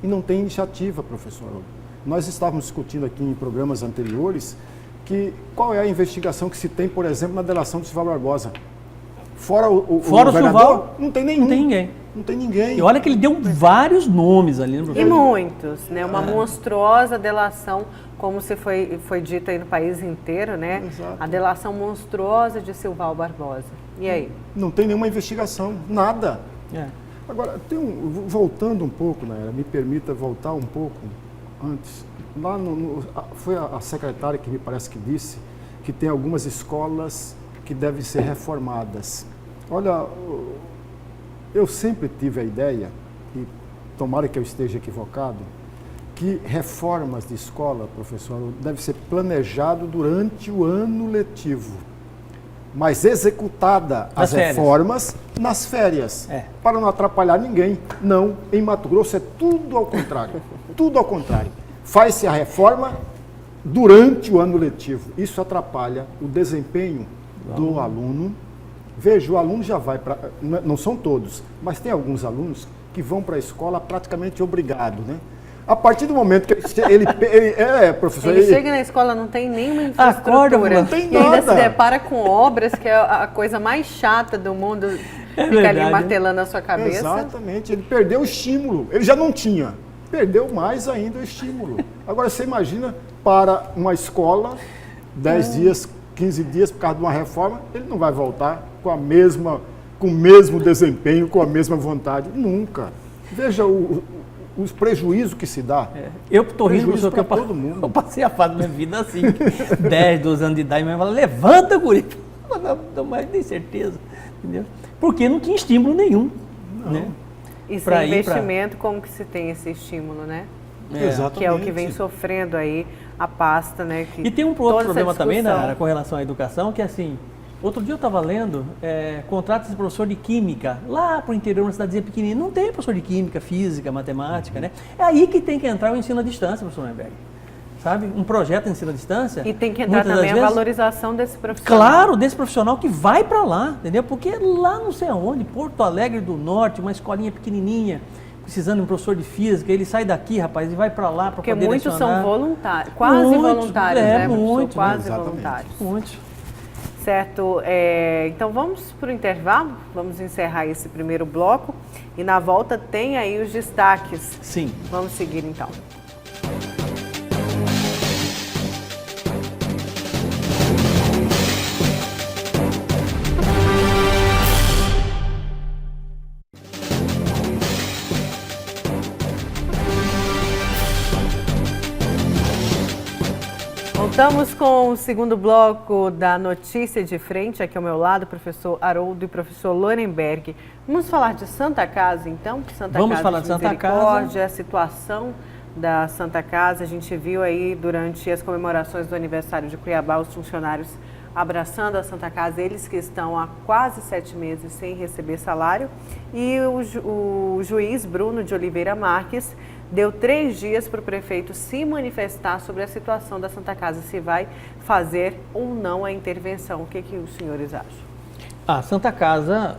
Speaker 3: não tem iniciativa, professor. Nós estávamos discutindo aqui em programas anteriores qual é a investigação que se tem, por exemplo, na delação de Silval Barbosa. Fora o governador, não tem nenhum.
Speaker 2: Não tem ninguém.
Speaker 3: Não tem ninguém.
Speaker 2: E olha que ele deu vários nomes ali no
Speaker 1: E muitos, né? Uma monstruosa delação, como se foi dito aí no país inteiro, né?
Speaker 3: Exato.
Speaker 1: A delação monstruosa de Silval Barbosa. E aí?
Speaker 3: Não tem nenhuma investigação, nada.
Speaker 2: É.
Speaker 3: Agora, voltando um pouco, Nayara, me permita voltar um pouco antes. Lá foi a secretária que me parece que disse que tem algumas escolas que devem ser reformadas. Olha, eu sempre tive a ideia, e tomara que eu esteja equivocado, que reformas de escola, professor, deve ser planejado durante o ano letivo, mas executada as reformas nas férias, para não atrapalhar ninguém. Não, em Mato Grosso é tudo ao contrário, tudo ao contrário. Faz-se a reforma durante o ano letivo. Isso atrapalha o desempenho do aluno. Veja, o aluno já vai para... Não são todos, mas tem alguns alunos que vão para a escola praticamente obrigado, né? A partir do momento que professor...
Speaker 1: Ele chega na escola, não tem nenhuma infraestrutura.
Speaker 3: Não tem
Speaker 1: e ainda
Speaker 3: nada.
Speaker 1: se depara com obras, que é a coisa mais chata do mundo, fica ali martelando a sua cabeça.
Speaker 3: Exatamente, ele perdeu o estímulo. Ele já não tinha, perdeu mais ainda o estímulo. Agora, você imagina para uma escola 10 dias, 15 dias por causa de uma reforma, ele não vai voltar com o mesmo desempenho, com a mesma vontade. Nunca. Veja os prejuízos que se dá.
Speaker 2: Eu estou rindo, professor, que
Speaker 3: todo mundo.
Speaker 2: eu passei a fase da minha vida assim, 10, 12 anos de idade, minha mãe fala, levanta, guri. Não mais nem certeza, entendeu? Porque não tinha estímulo nenhum, né?
Speaker 1: E sem investimento, como que se tem esse estímulo, né?
Speaker 3: Exatamente.
Speaker 1: Que é o que vem sofrendo aí a pasta, né?
Speaker 2: E tem um outro problema também com relação à educação, que é assim, outro dia eu estava lendo, contratos de professor de química, lá para o interior, uma cidadezinha pequenininha, não tem professor de química, física, matemática, né? É aí que tem que entrar o ensino à distância, professor Lemberg. Sabe? Um projeto de ensino à distância.
Speaker 1: E tem que entrar também a valorização desse profissional.
Speaker 2: Claro, desse profissional que vai para lá, entendeu? Porque lá não sei aonde, Porto Alegre do Norte, uma escolinha pequenininha, precisando de um professor de física, ele sai daqui, rapaz, e vai para lá para poder
Speaker 1: lecionar. Porque muitos são voluntários, quase voluntários, né, professor? Quase voluntários.
Speaker 2: Muitos.
Speaker 1: Certo, então vamos para o intervalo, vamos encerrar esse primeiro bloco e na volta tem aí os destaques.
Speaker 2: Sim.
Speaker 1: Vamos seguir então. Voltamos com o segundo bloco da Notícia de Frente, aqui ao meu lado, professor Haroldo e professor Lorenberg. Vamos falar de Santa Casa, então?
Speaker 2: Vamos falar de Santa Casa.
Speaker 1: A situação da Santa Casa, a gente viu aí durante as comemorações do aniversário de Cuiabá, os funcionários abraçando a Santa Casa, eles que estão há quase 7 meses sem receber salário. E o juiz Bruno de Oliveira Marques deu 3 dias para o prefeito se manifestar sobre a situação da Santa Casa, se vai fazer ou não a intervenção. O que os senhores acham?
Speaker 2: A Santa Casa,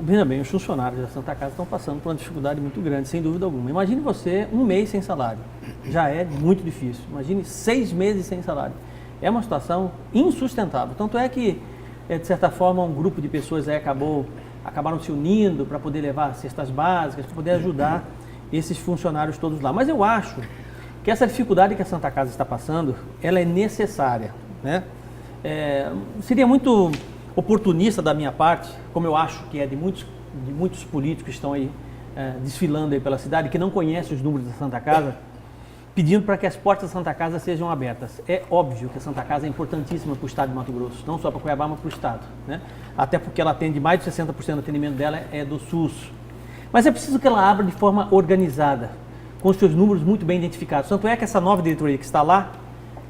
Speaker 2: veja bem, os funcionários da Santa Casa estão passando por uma dificuldade muito grande, sem dúvida alguma. Imagine você 1 mês sem salário, já é muito difícil. Imagine 6 meses sem salário. É uma situação insustentável. Tanto é que, de certa forma, um grupo de pessoas aí acabaram se unindo para poder levar cestas básicas, para poder ajudar esses funcionários todos lá. Mas eu acho que essa dificuldade que a Santa Casa está passando, ela é necessária, né? Seria muito oportunista da minha parte, como eu acho que é de muitos políticos que estão aí desfilando aí pela cidade, que não conhecem os números da Santa Casa, pedindo para que as portas da Santa Casa sejam abertas. É óbvio que a Santa Casa é importantíssima para o estado de Mato Grosso, não só para Cuiabá, mas para o estado, né? Até porque ela atende mais de 60% do atendimento dela é do SUS. Mas é preciso que ela abra de forma organizada, com os seus números muito bem identificados. Tanto é que essa nova diretoria que está lá,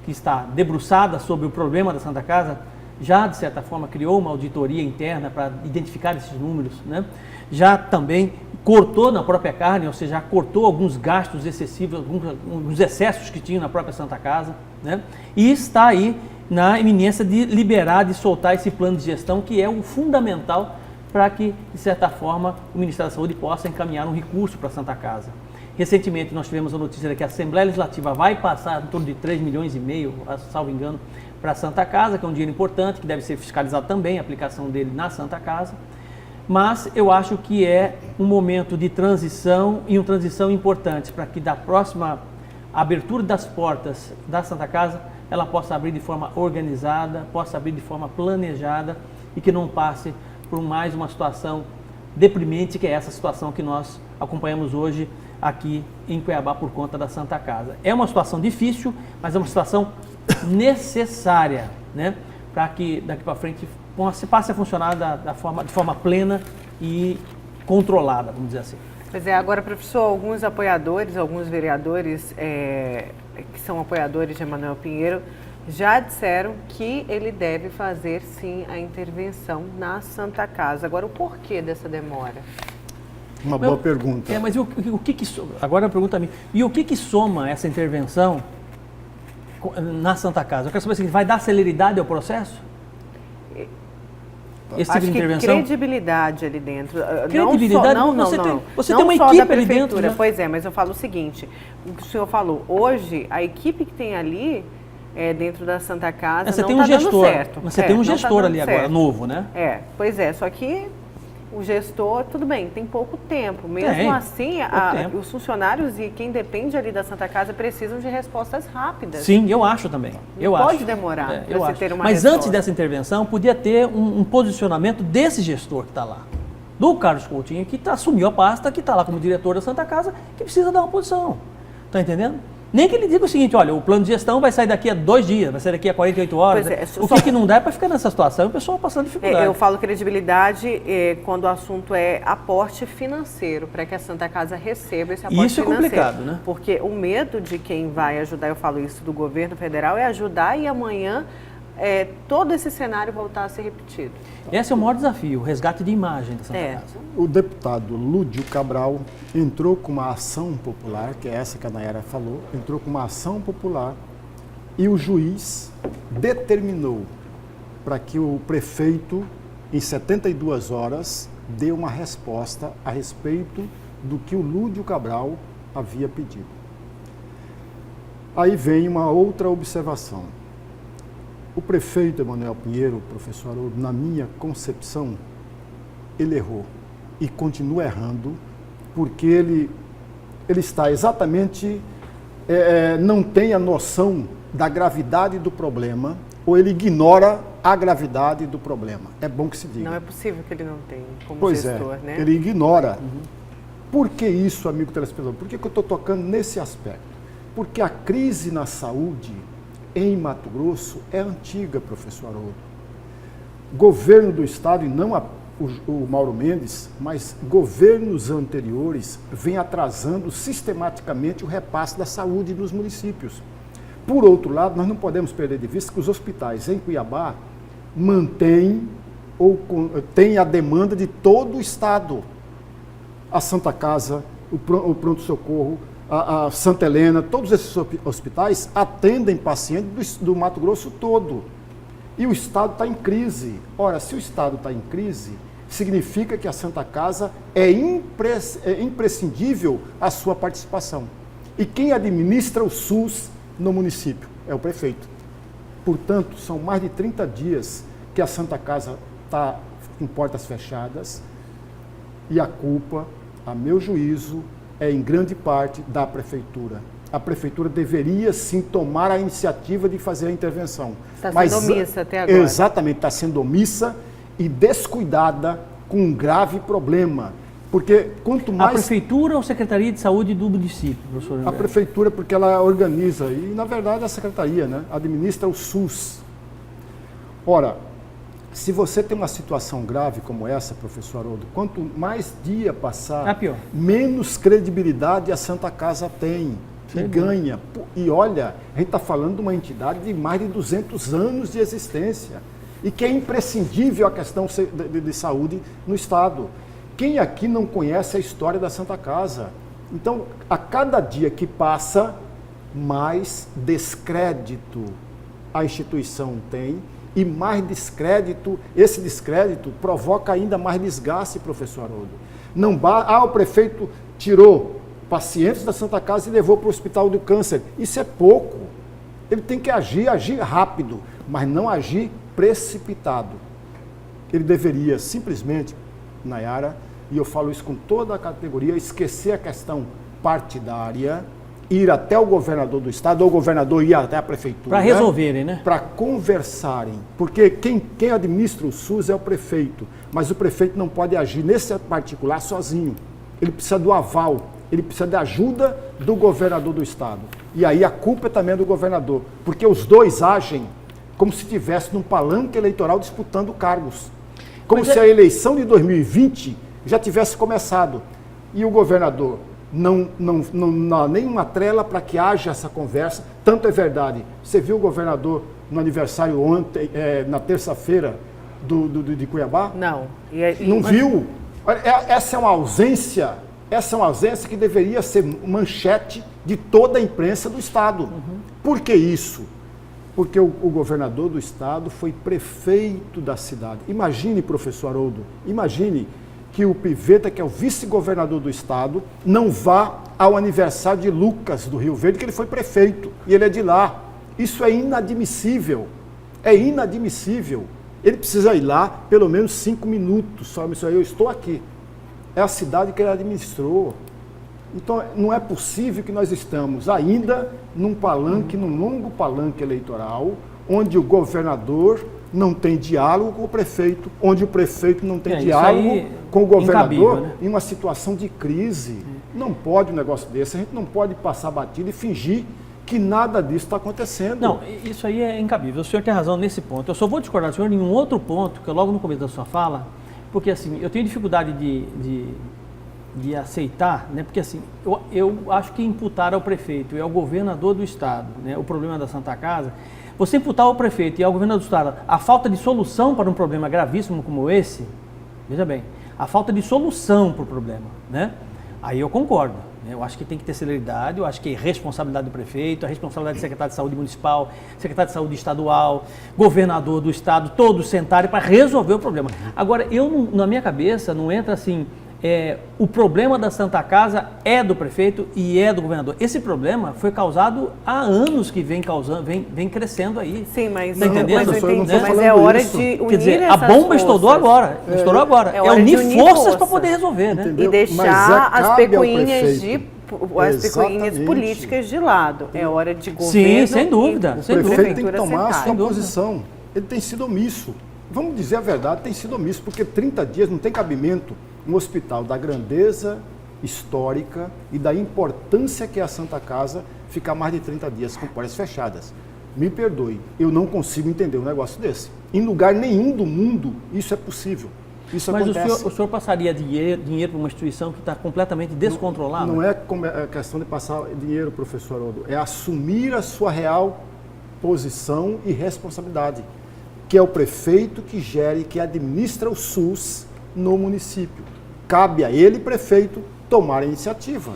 Speaker 2: que está debruçada sobre o problema da Santa Casa, já, de certa forma, criou uma auditoria interna para identificar esses números, né? Já também cortou na própria carne, ou seja, já cortou alguns gastos excessivos, alguns excessos que tinha na própria Santa Casa, né? E está aí na iminência de liberar, de soltar esse plano de gestão, que é o fundamental para que, de certa forma, o Ministério da Saúde possa encaminhar um recurso para a Santa Casa. Recentemente nós tivemos a notícia de que a Assembleia Legislativa vai passar em torno de 3,5 milhões, salvo engano, para a Santa Casa, que é um dinheiro importante, que deve ser fiscalizado também, a aplicação dele na Santa Casa. Mas eu acho que é um momento de transição e uma transição importante para que da próxima abertura das portas da Santa Casa, ela possa abrir de forma organizada, possa abrir de forma planejada e que não passe por mais uma situação deprimente, que é essa situação que nós acompanhamos hoje aqui em Cuiabá por conta da Santa Casa. É uma situação difícil, mas é uma situação necessária, né, para que daqui para frente se passe a funcionar de forma plena e controlada, vamos dizer assim.
Speaker 1: Pois é, agora, professor, alguns apoiadores, alguns vereadores que são apoiadores de Emanuel Pinheiro, já disseram que ele deve fazer, sim, a intervenção na Santa Casa. Agora, o porquê dessa demora?
Speaker 3: Uma boa pergunta.
Speaker 2: Mas agora a pergunta a mim. E o que soma essa intervenção na Santa Casa? Eu quero saber se vai dar celeridade ao processo? Esse tipo de intervenção?
Speaker 1: Credibilidade ali dentro.
Speaker 2: Credibilidade? Você tem uma equipe ali dentro, né?
Speaker 1: Pois é, mas eu falo o seguinte, o que o senhor falou, hoje a equipe que tem ali dentro da Santa Casa
Speaker 2: você
Speaker 1: não
Speaker 2: tem um
Speaker 1: está
Speaker 2: gestor,
Speaker 1: dando certo.
Speaker 2: Você tem um gestor ali agora, novo, né?
Speaker 1: Pois é, só que o gestor, tudo bem, tem pouco tempo. Mesmo assim, os funcionários e quem depende ali da Santa Casa precisam de respostas rápidas.
Speaker 2: Sim, eu acho também.
Speaker 1: Pode demorar para você ter uma
Speaker 2: Mas
Speaker 1: resposta.
Speaker 2: antes dessa intervenção, podia ter um posicionamento desse gestor que está lá. Do Carlos Coutinho, que assumiu a pasta, que está lá como diretor da Santa Casa, que precisa dar uma posição. Está entendendo? Nem que ele diga o seguinte, olha, o plano de gestão vai sair daqui a 2 dias, vai sair daqui a 48 horas. O que não dá é para ficar nessa situação e o pessoal passando dificuldade.
Speaker 1: Eu falo credibilidade quando o assunto é aporte financeiro, para que a Santa Casa receba esse aporte financeiro.
Speaker 2: Isso é complicado, né?
Speaker 1: Porque o medo de quem vai ajudar, eu falo isso do governo federal, é ajudar e amanhã todo esse cenário voltar a ser repetido.
Speaker 2: Esse é o maior desafio, o resgate de imagem da Santa Casa.
Speaker 3: O deputado Lúdio Cabral entrou com uma ação popular, que é essa que a Nayara falou, entrou com uma ação popular e o juiz determinou para que o prefeito, em 72 horas, dê uma resposta a respeito do que o Lúdio Cabral havia pedido. Aí vem uma outra observação. O prefeito Emanuel Pinheiro, professor Haroldo, na minha concepção, ele errou e continua errando, porque ele está exatamente, não tem a noção da gravidade do problema, ou ele ignora a gravidade do problema. É bom que se diga.
Speaker 1: Não é possível que ele não tenha, como gestor, né?
Speaker 3: Ele ignora. Por que isso, amigo telespectador? Por que eu estou tocando nesse aspecto? Porque a crise na saúde em Mato Grosso é antiga, professor Haroldo. Governo do Estado, e não o Mauro Mendes, mas governos anteriores vêm atrasando sistematicamente o repasse da saúde nos municípios. Por outro lado, nós não podemos perder de vista que os hospitais em Cuiabá mantêm ou têm a demanda de todo o Estado. A Santa Casa, o pronto-socorro, a Santa Helena, todos esses hospitais atendem pacientes do Mato Grosso todo. E o Estado está em crise. Ora, se o Estado está em crise, significa que a Santa Casa é imprescindível a sua participação. E quem administra o SUS no município é o prefeito. Portanto, são mais de 30 dias que a Santa Casa está com portas fechadas e a culpa, a meu juízo, é em grande parte da prefeitura. A prefeitura deveria sim tomar a iniciativa de fazer a intervenção.
Speaker 1: Está sendo omissa até agora.
Speaker 3: Exatamente, está sendo omissa e descuidada com um grave problema. Porque quanto mais...
Speaker 2: A prefeitura ou Secretaria de Saúde do município, professor André?
Speaker 3: A prefeitura, porque ela organiza, e na verdade a secretaria, né, administra o SUS. Ora, se você tem uma situação grave como essa, professor Haroldo, quanto mais dia passar, menos credibilidade a Santa Casa tem e ganha. E olha, a gente está falando de uma entidade de mais de 200 anos de existência e que é imprescindível a questão de saúde no Estado. Quem aqui não conhece a história da Santa Casa? Então, a cada dia que passa, mais descrédito a instituição tem e mais descrédito, esse descrédito provoca ainda mais desgaste, professor Haroldo. Não o prefeito tirou pacientes da Santa Casa e levou para o Hospital do Câncer. Isso é pouco. Ele tem que agir rápido, mas não agir precipitado. Ele deveria simplesmente, Nayara, e eu falo isso com toda a categoria, esquecer a questão partidária, ir até o governador do estado, ou o governador ir até a prefeitura.
Speaker 2: Para resolverem, né?
Speaker 3: Para conversarem. Porque quem administra o SUS é o prefeito, mas o prefeito não pode agir nesse particular sozinho. Ele precisa do aval, ele precisa da ajuda do governador do estado. E aí a culpa também é do governador, porque os dois agem como se estivesse num palanque eleitoral disputando cargos. Como se a eleição de 2020 já tivesse começado. E o governador não dá nenhuma trela para que haja essa conversa. Tanto é verdade. Você viu o governador no aniversário ontem, na terça-feira, de Cuiabá?
Speaker 1: Não.
Speaker 3: Não viu? Essa é uma ausência que deveria ser manchete de toda a imprensa do Estado. Por que isso? Porque o governador do estado foi prefeito da cidade. Imagine, professor Haroldo, imagine que o Piveta, que é o vice-governador do estado, não vá ao aniversário de Lucas, do Rio Verde, que ele foi prefeito, e ele é de lá. Isso é inadmissível. É inadmissível. Ele precisa ir lá pelo menos 5 minutos, só isso aí, eu estou aqui. É a cidade que ele administrou. Então, não é possível que nós estamos ainda num palanque, num longo palanque eleitoral, onde o governador não tem diálogo com o prefeito, onde o prefeito não tem diálogo com o governador, né? Em uma situação de crise. Não pode um negócio desse, a gente não pode passar batido e fingir que nada disso está acontecendo.
Speaker 2: Não, isso aí é incabível. O senhor tem razão nesse ponto. Eu só vou discordar do senhor em um outro ponto, que é logo no começo da sua fala, porque assim, eu tenho dificuldade de aceitar, né? Porque assim, eu acho que imputar ao prefeito e ao governador do estado, né, o problema da Santa Casa, você imputar ao prefeito e ao governador do estado a falta de solução para um problema gravíssimo como esse, veja bem, a falta de solução para o problema, né? Aí eu concordo. Eu acho que tem que ter celeridade, eu acho que é responsabilidade do prefeito, a responsabilidade do secretário de saúde municipal, secretário de saúde estadual, governador do estado, todos sentarem para resolver o problema. Agora, na minha cabeça não entra assim, o problema da Santa Casa é do prefeito e é do governador. Esse problema foi causado há anos que vem crescendo aí.
Speaker 1: Sim, mas,
Speaker 2: tá entendendo?
Speaker 1: Mas é hora de unir.
Speaker 2: Quer dizer, a bomba estourou agora. Estourou agora. É unir forças para poder resolver, né?
Speaker 1: E deixar as pecuinhas políticas de lado. É hora de governo.
Speaker 2: Sim, sem dúvida.
Speaker 3: O prefeito tem que tomar a sua posição. Ele tem sido omisso. Vamos dizer a verdade, tem sido omisso, porque 30 dias não tem cabimento um hospital da grandeza histórica e da importância que é a Santa Casa ficar mais de 30 dias com portas fechadas. Me perdoe, eu não consigo entender um negócio desse. Em lugar nenhum do mundo isso é possível. Isso acontece.
Speaker 2: Mas o senhor passaria dinheiro para uma instituição que está completamente descontrolada?
Speaker 3: Não é questão de passar dinheiro, professor Haroldo, é assumir a sua real posição e responsabilidade, que é o prefeito que gere, que administra o SUS no município. Cabe a ele, prefeito, tomar a iniciativa.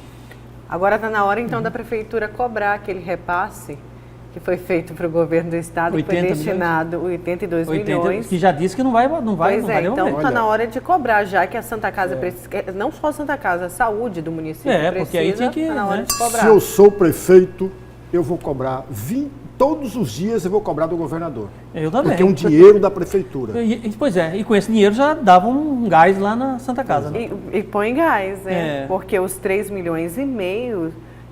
Speaker 1: Agora está na hora, então, da prefeitura cobrar aquele repasse que foi feito para o governo do estado, que foi destinado 82 milhões.
Speaker 2: Que já disse que não vai
Speaker 1: então está na hora de cobrar, já que a Santa Casa precisa, não só a Santa Casa, a saúde do município precisa,
Speaker 2: porque aí tinha que,
Speaker 1: está na hora de cobrar.
Speaker 3: Se eu sou prefeito, eu vou cobrar todos os dias eu vou cobrar do governador.
Speaker 2: Eu também.
Speaker 3: Porque é um dinheiro da prefeitura.
Speaker 2: Pois é, e com esse dinheiro já dava um gás lá na Santa Casa. Né?
Speaker 1: E põe gás, né? Porque os 3,5 milhões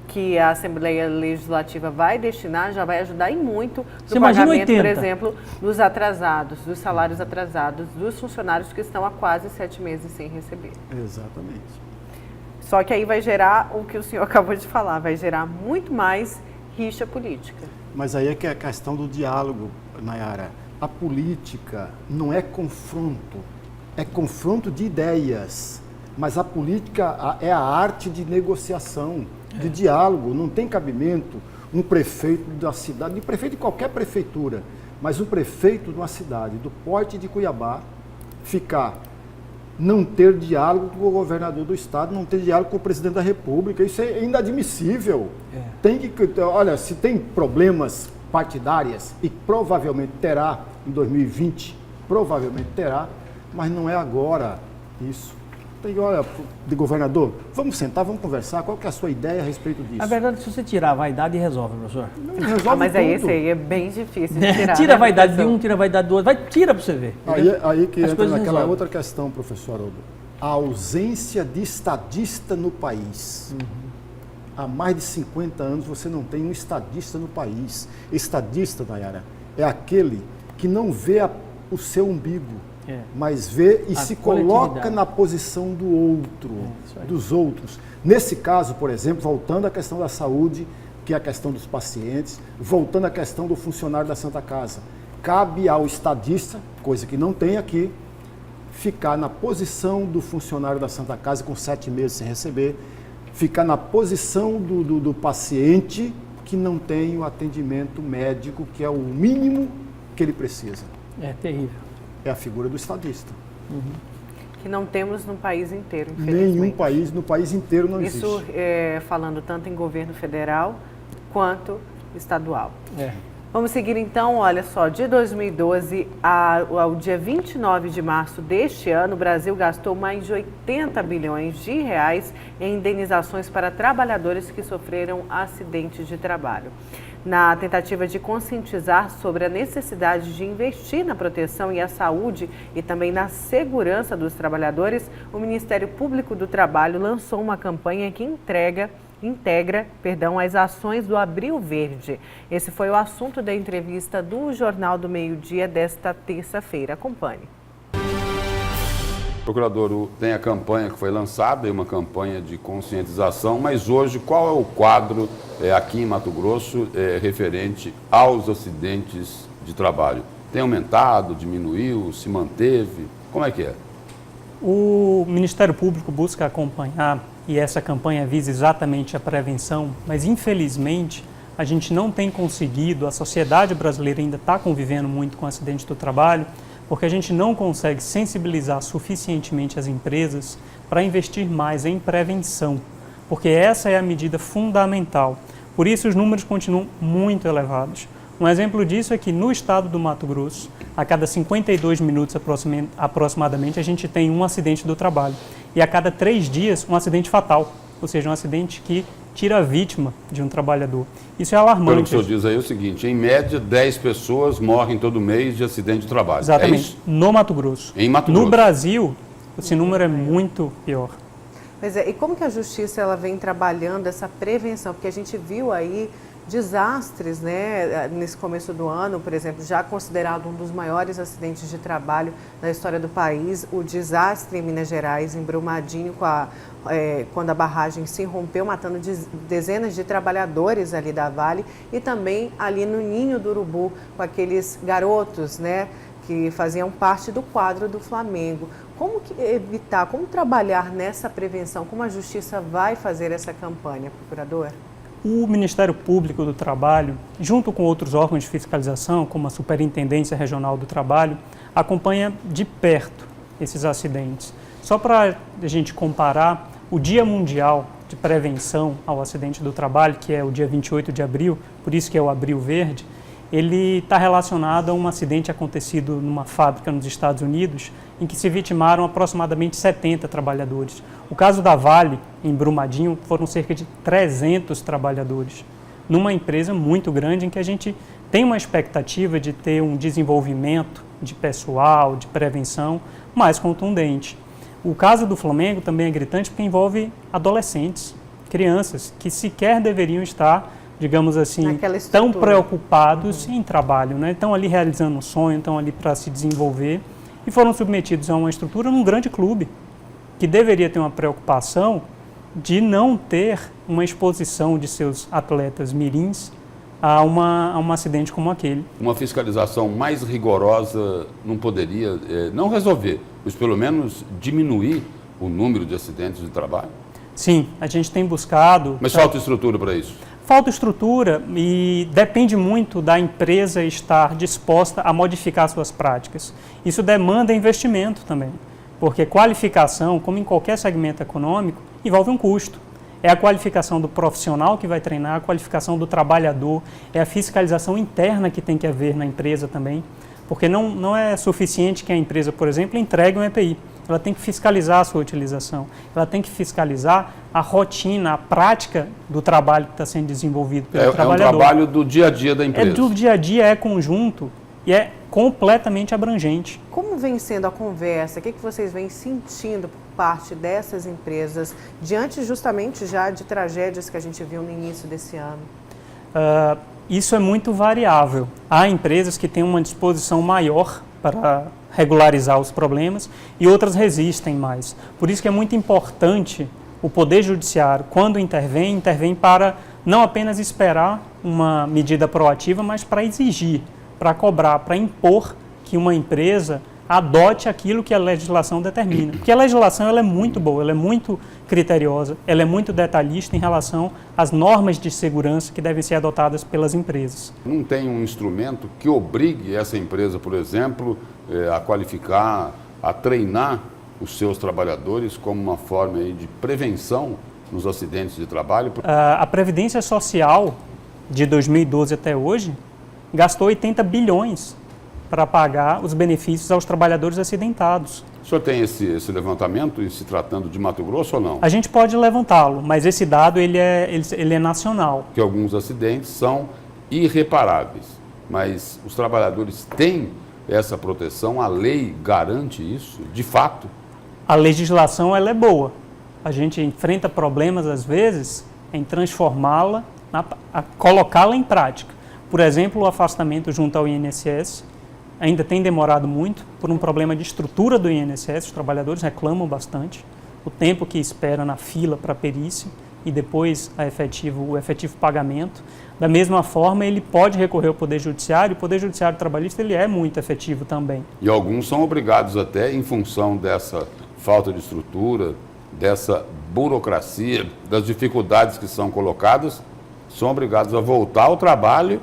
Speaker 1: que a Assembleia Legislativa vai destinar já vai ajudar e muito no pagamento, por exemplo, dos atrasados, dos salários atrasados, dos funcionários que estão há quase 7 meses sem receber.
Speaker 3: Exatamente.
Speaker 1: Só que aí vai gerar o que o senhor acabou de falar, vai gerar muito mais rixa política.
Speaker 3: Mas aí é que é a questão do diálogo, Nayara. A política não é confronto de ideias, mas a política é a arte de negociação, de diálogo. Não tem cabimento um prefeito da cidade, prefeito de qualquer prefeitura, mas um prefeito de uma cidade do porte de Cuiabá não ter diálogo com o governador do estado, não ter diálogo com o presidente da República. Isso é inadmissível. Olha, se tem problemas partidárias, e provavelmente terá em 2020, mas não é agora isso. Olha, de governador, vamos sentar, vamos conversar, qual que é a sua ideia a respeito disso?
Speaker 2: A verdade é que se você tirar a vaidade, resolve, professor.
Speaker 3: Não resolve
Speaker 1: mas
Speaker 3: tudo.
Speaker 1: Esse aí é bem difícil de tirar.
Speaker 2: Tira a vaidade de um, tira a vaidade do outro, tira para você ver.
Speaker 3: Aí que entra naquela
Speaker 2: resolvem.
Speaker 3: outra questão, professor Haroldo. A ausência de estadista no país. Há mais de 50 anos você não tem um estadista no país. Estadista, Nayara, é aquele que não vê o seu umbigo, mas vê e se coloca na posição do outro, dos outros. Nesse caso, por exemplo, voltando à questão da saúde, que é a questão dos pacientes, voltando à questão do funcionário da Santa Casa, cabe ao estadista, coisa que não tem aqui, ficar na posição do funcionário da Santa Casa com 7 meses sem receber, ficar na posição do paciente que não tem o atendimento médico, que é o mínimo que ele precisa.
Speaker 2: É terrível.
Speaker 3: É a figura do estadista.
Speaker 1: Que não temos no país inteiro, infelizmente.
Speaker 3: Nenhum país, no país inteiro não existe.
Speaker 1: Isso falando tanto em governo federal quanto estadual. Vamos seguir então, olha só, de 2012 ao dia 29 de março deste ano, o Brasil gastou mais de 80 bilhões de reais em indenizações para trabalhadores que sofreram acidentes de trabalho. Na tentativa de conscientizar sobre a necessidade de investir na proteção e a saúde e também na segurança dos trabalhadores, o Ministério Público do Trabalho lançou uma campanha que integra as ações do Abril Verde. Esse foi o assunto da entrevista do Jornal do Meio-Dia desta terça-feira. Acompanhe.
Speaker 7: Procurador, tem a campanha que foi lançada, uma campanha de conscientização, mas hoje qual é o quadro aqui em Mato Grosso referente aos acidentes de trabalho? Tem aumentado, diminuiu, se manteve? Como é que é?
Speaker 8: O Ministério Público busca acompanhar e essa campanha visa exatamente a prevenção, mas infelizmente a gente não tem conseguido, a sociedade brasileira ainda está convivendo muito com acidentes do trabalho, porque a gente não consegue sensibilizar suficientemente as empresas para investir mais em prevenção, porque essa é a medida fundamental. Por isso os números continuam muito elevados. Um exemplo disso é que no estado do Mato Grosso, a cada 52 minutos aproximadamente, a gente tem um acidente do trabalho. E a cada 3 dias, um acidente fatal, ou seja, um acidente que tira a vítima de um trabalhador. Isso é alarmante.
Speaker 7: Pelo que o senhor diz aí é o seguinte, em média 10 pessoas morrem todo mês de acidente de trabalho.
Speaker 8: Exatamente,
Speaker 7: é isso?
Speaker 8: No Mato Grosso.
Speaker 7: Em Mato Grosso.
Speaker 8: No Brasil, esse número é muito pior.
Speaker 1: Pois é, e como que a Justiça ela vem trabalhando essa prevenção? Porque a gente viu aí desastres, né, nesse começo do ano, por exemplo, já considerado um dos maiores acidentes de trabalho da história do país, o desastre em Minas Gerais, em Brumadinho, quando a barragem se rompeu, matando dezenas de trabalhadores ali da Vale, e também ali no Ninho do Urubu, com aqueles garotos, né, que faziam parte do quadro do Flamengo. Como que evitar, como trabalhar nessa prevenção? Como a Justiça vai fazer essa campanha, procurador?
Speaker 8: O Ministério Público do Trabalho, junto com outros órgãos de fiscalização, como a Superintendência Regional do Trabalho, acompanha de perto esses acidentes. Só para a gente comparar, o Dia Mundial de Prevenção ao Acidente do Trabalho, que é o dia 28 de abril, por isso que é o Abril Verde, ele está relacionado a um acidente acontecido numa fábrica nos Estados Unidos, em que se vitimaram aproximadamente 70 trabalhadores. O caso da Vale, em Brumadinho, foram cerca de 300 trabalhadores, numa empresa muito grande em que a gente tem uma expectativa de ter um desenvolvimento de pessoal, de prevenção mais contundente. O caso do Flamengo também é gritante porque envolve adolescentes, crianças, que sequer deveriam estar, digamos assim, tão preocupados em trabalho, né? Estão ali realizando um sonho, estão ali para se desenvolver e foram submetidos a uma estrutura num grande clube, que deveria ter uma preocupação de não ter uma exposição de seus atletas mirins a um acidente como aquele.
Speaker 7: Uma fiscalização mais rigorosa não poderia, não resolver, mas pelo menos diminuir o número de acidentes de trabalho?
Speaker 8: Sim, a gente tem buscado...
Speaker 7: Mas falta estrutura para isso?
Speaker 8: Falta estrutura e depende muito da empresa estar disposta a modificar suas práticas. Isso demanda investimento também, porque qualificação, como em qualquer segmento econômico, envolve um custo. É a qualificação do profissional que vai treinar, a qualificação do trabalhador, é a fiscalização interna que tem que haver na empresa também, porque não é suficiente que a empresa, por exemplo, entregue um EPI. Ela tem que fiscalizar a sua utilização, ela tem que fiscalizar a rotina, a prática do trabalho que está sendo desenvolvido pelo trabalhador.
Speaker 7: É um trabalho do dia a dia da empresa.
Speaker 8: É do dia a dia, é conjunto e é completamente abrangente.
Speaker 1: Como vem sendo a conversa? O que vocês vêm sentindo por parte dessas empresas, diante justamente já de tragédias que a gente viu no início desse ano?
Speaker 8: Isso é muito variável. Há empresas que têm uma disposição maior para regularizar os problemas e outras resistem mais. Por isso que é muito importante o Poder Judiciário, quando intervém para não apenas esperar uma medida proativa, mas para exigir, para cobrar, para impor que uma empresa adote aquilo que a legislação determina. Porque a legislação ela é muito boa, ela é muito criteriosa, ela é muito detalhista em relação às normas de segurança que devem ser adotadas pelas empresas.
Speaker 7: Não tem um instrumento que obrigue essa empresa, por exemplo, a qualificar, a treinar os seus trabalhadores como uma forma aí de prevenção nos acidentes de trabalho?
Speaker 8: A Previdência Social, de 2012 até hoje, gastou 80 bilhões para pagar os benefícios aos trabalhadores acidentados.
Speaker 7: O senhor tem esse levantamento em se tratando de Mato Grosso ou não?
Speaker 8: A gente pode levantá-lo, mas esse dado ele é nacional.
Speaker 7: Que alguns acidentes são irreparáveis. Mas os trabalhadores têm essa proteção, a lei garante isso, de fato?
Speaker 8: A legislação ela é boa. A gente enfrenta problemas, às vezes, em transformá-la, colocá-la em prática. Por exemplo, o afastamento junto ao INSS ainda tem demorado muito por um problema de estrutura do INSS. Os trabalhadores reclamam bastante. O tempo que espera na fila para a perícia e depois o efetivo pagamento. Da mesma forma, ele pode recorrer ao Poder Judiciário. O Poder Judiciário Trabalhista ele é muito efetivo também.
Speaker 7: E alguns são obrigados até, em função dessa falta de estrutura, dessa burocracia, das dificuldades que são colocadas, são obrigados a voltar ao trabalho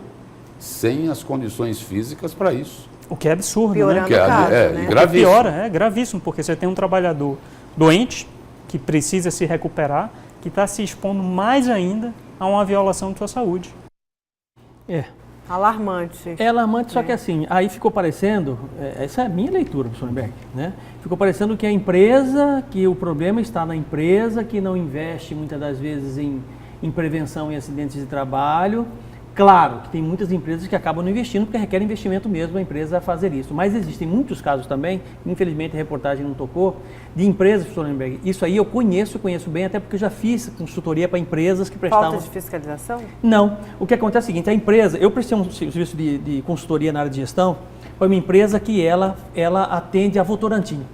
Speaker 7: sem as condições físicas para isso.
Speaker 8: O que é absurdo,
Speaker 1: Piorando
Speaker 8: né?
Speaker 1: o caso, né?
Speaker 7: Gravíssimo.
Speaker 8: Piora, é gravíssimo, porque você tem um trabalhador doente, que precisa se recuperar, que está se expondo mais ainda a uma violação de sua saúde.
Speaker 1: Alarmante.
Speaker 2: É alarmante, só que assim, aí ficou parecendo, essa é a minha leitura, professor Lemberg, né? Ficou parecendo que a empresa, que o problema está na empresa, que não investe muitas das vezes em prevenção em acidentes de trabalho. Claro que tem muitas empresas que acabam não investindo, porque requer investimento mesmo a empresa fazer isso. Mas existem muitos casos também, infelizmente a reportagem não tocou, de empresas, professor Lemberg. Isso aí eu conheço bem, até porque eu já fiz consultoria para empresas que prestavam...
Speaker 1: Falta de fiscalização?
Speaker 2: Não. O que acontece é o seguinte, a empresa, eu prestei um serviço de consultoria na área de gestão, foi uma empresa que ela atende a Votorantim,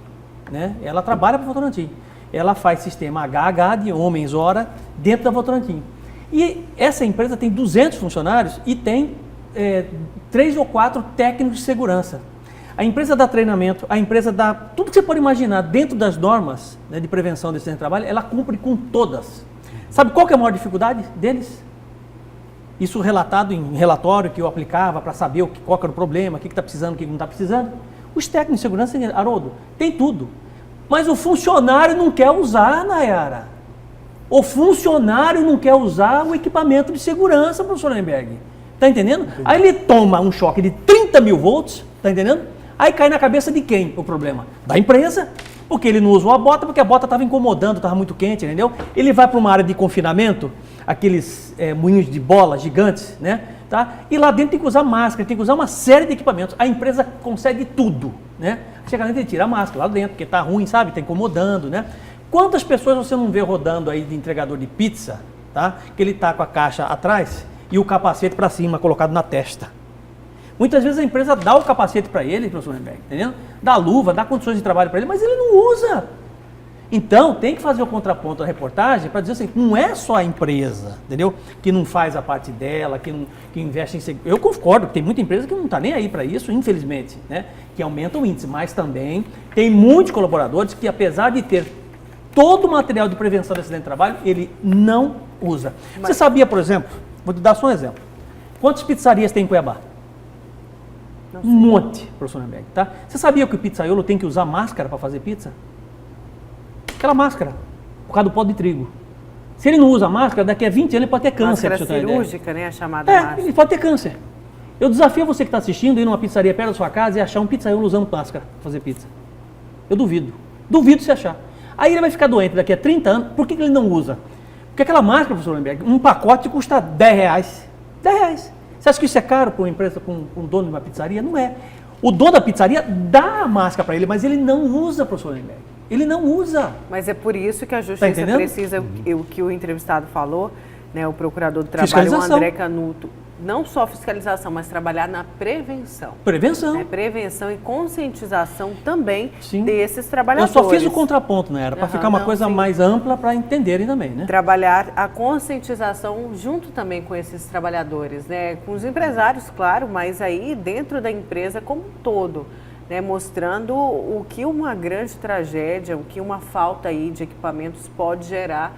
Speaker 2: né? Ela trabalha para a Votorantim. Ela faz sistema HH de homens-hora dentro da Votorantim. E essa empresa tem 200 funcionários e tem 3 ou 4 técnicos de segurança. A empresa dá treinamento, a empresa dá tudo que você pode imaginar dentro das normas, né, de prevenção desse trabalho, ela cumpre com todas. Sabe qual que é a maior dificuldade deles? Isso relatado em relatório que eu aplicava para saber qual que era o problema, o que está precisando, o que não está precisando. Os técnicos de segurança, Haroldo, tem tudo. Mas o funcionário não quer usar, Nayara. O funcionário não quer usar o equipamento de segurança, professor Lemberg. Está entendendo? Entendi. Aí ele toma um choque de 30 mil volts, está entendendo? Aí cai na cabeça de quem o problema? Da empresa, porque ele não usou a bota, porque a bota estava incomodando, estava muito quente, entendeu? Ele vai para uma área de confinamento, aqueles moinhos de bola gigantes, né? Tá? E lá dentro tem que usar máscara, tem que usar uma série de equipamentos. A empresa consegue tudo, né? Chega lá dentro e tira a máscara lá dentro, porque está ruim, sabe? Está incomodando, né? Quantas pessoas você não vê rodando aí de entregador de pizza, tá? Que ele está com a caixa atrás e o capacete para cima, colocado na testa. Muitas vezes a empresa dá o capacete para ele, professor Lemberg, entendeu? Dá luva, dá condições de trabalho para ele, mas ele não usa. Então, tem que fazer o contraponto da reportagem para dizer assim, não é só a empresa, entendeu? Que não faz a parte dela, que investe em segurança. Eu concordo que tem muita empresa que não está nem aí para isso, infelizmente, né? Que aumenta o índice, mas também tem muitos colaboradores que, apesar de ter todo o material de prevenção de acidente de trabalho, ele não usa. Você sabia, por exemplo, vou te dar só um exemplo, quantas pizzarias tem em Cuiabá? Um monte, professor Lemberg, tá? Você sabia que o pizzaiolo tem que usar máscara para fazer pizza? Aquela máscara, por causa do pó de trigo. Se ele não usa máscara, daqui a 20 anos ele pode ter câncer.
Speaker 1: Máscara cirúrgica, né? A chamada máscara.
Speaker 2: Ele pode ter câncer. Eu desafio você que está assistindo, ir numa pizzaria perto da sua casa e achar um pizzaiolo usando máscara para fazer pizza. Eu duvido. Duvido se achar. Aí ele vai ficar doente daqui a 30 anos. Por que ele não usa? Porque aquela máscara, professor Lemberg, um pacote custa R$10. R$10. Você acha que isso é caro para uma empresa, para um dono de uma pizzaria? Não é. O dono da pizzaria dá a máscara para ele, mas ele não usa, professor Lemberg. Ele não usa.
Speaker 1: Mas é por isso que a justiça precisa, o que o entrevistado falou, né, o procurador do trabalho, o André Canuto, não só fiscalização, mas trabalhar na prevenção.
Speaker 2: Prevenção.
Speaker 1: Né? Prevenção e conscientização também desses trabalhadores.
Speaker 2: Eu só fiz o contraponto, né? Era para ficar uma coisa mais ampla para entenderem também, né?
Speaker 1: Trabalhar a conscientização junto também com esses trabalhadores, né? Com os empresários, claro, mas aí dentro da empresa como um todo, né? Mostrando o que uma grande tragédia, o que uma falta aí de equipamentos pode gerar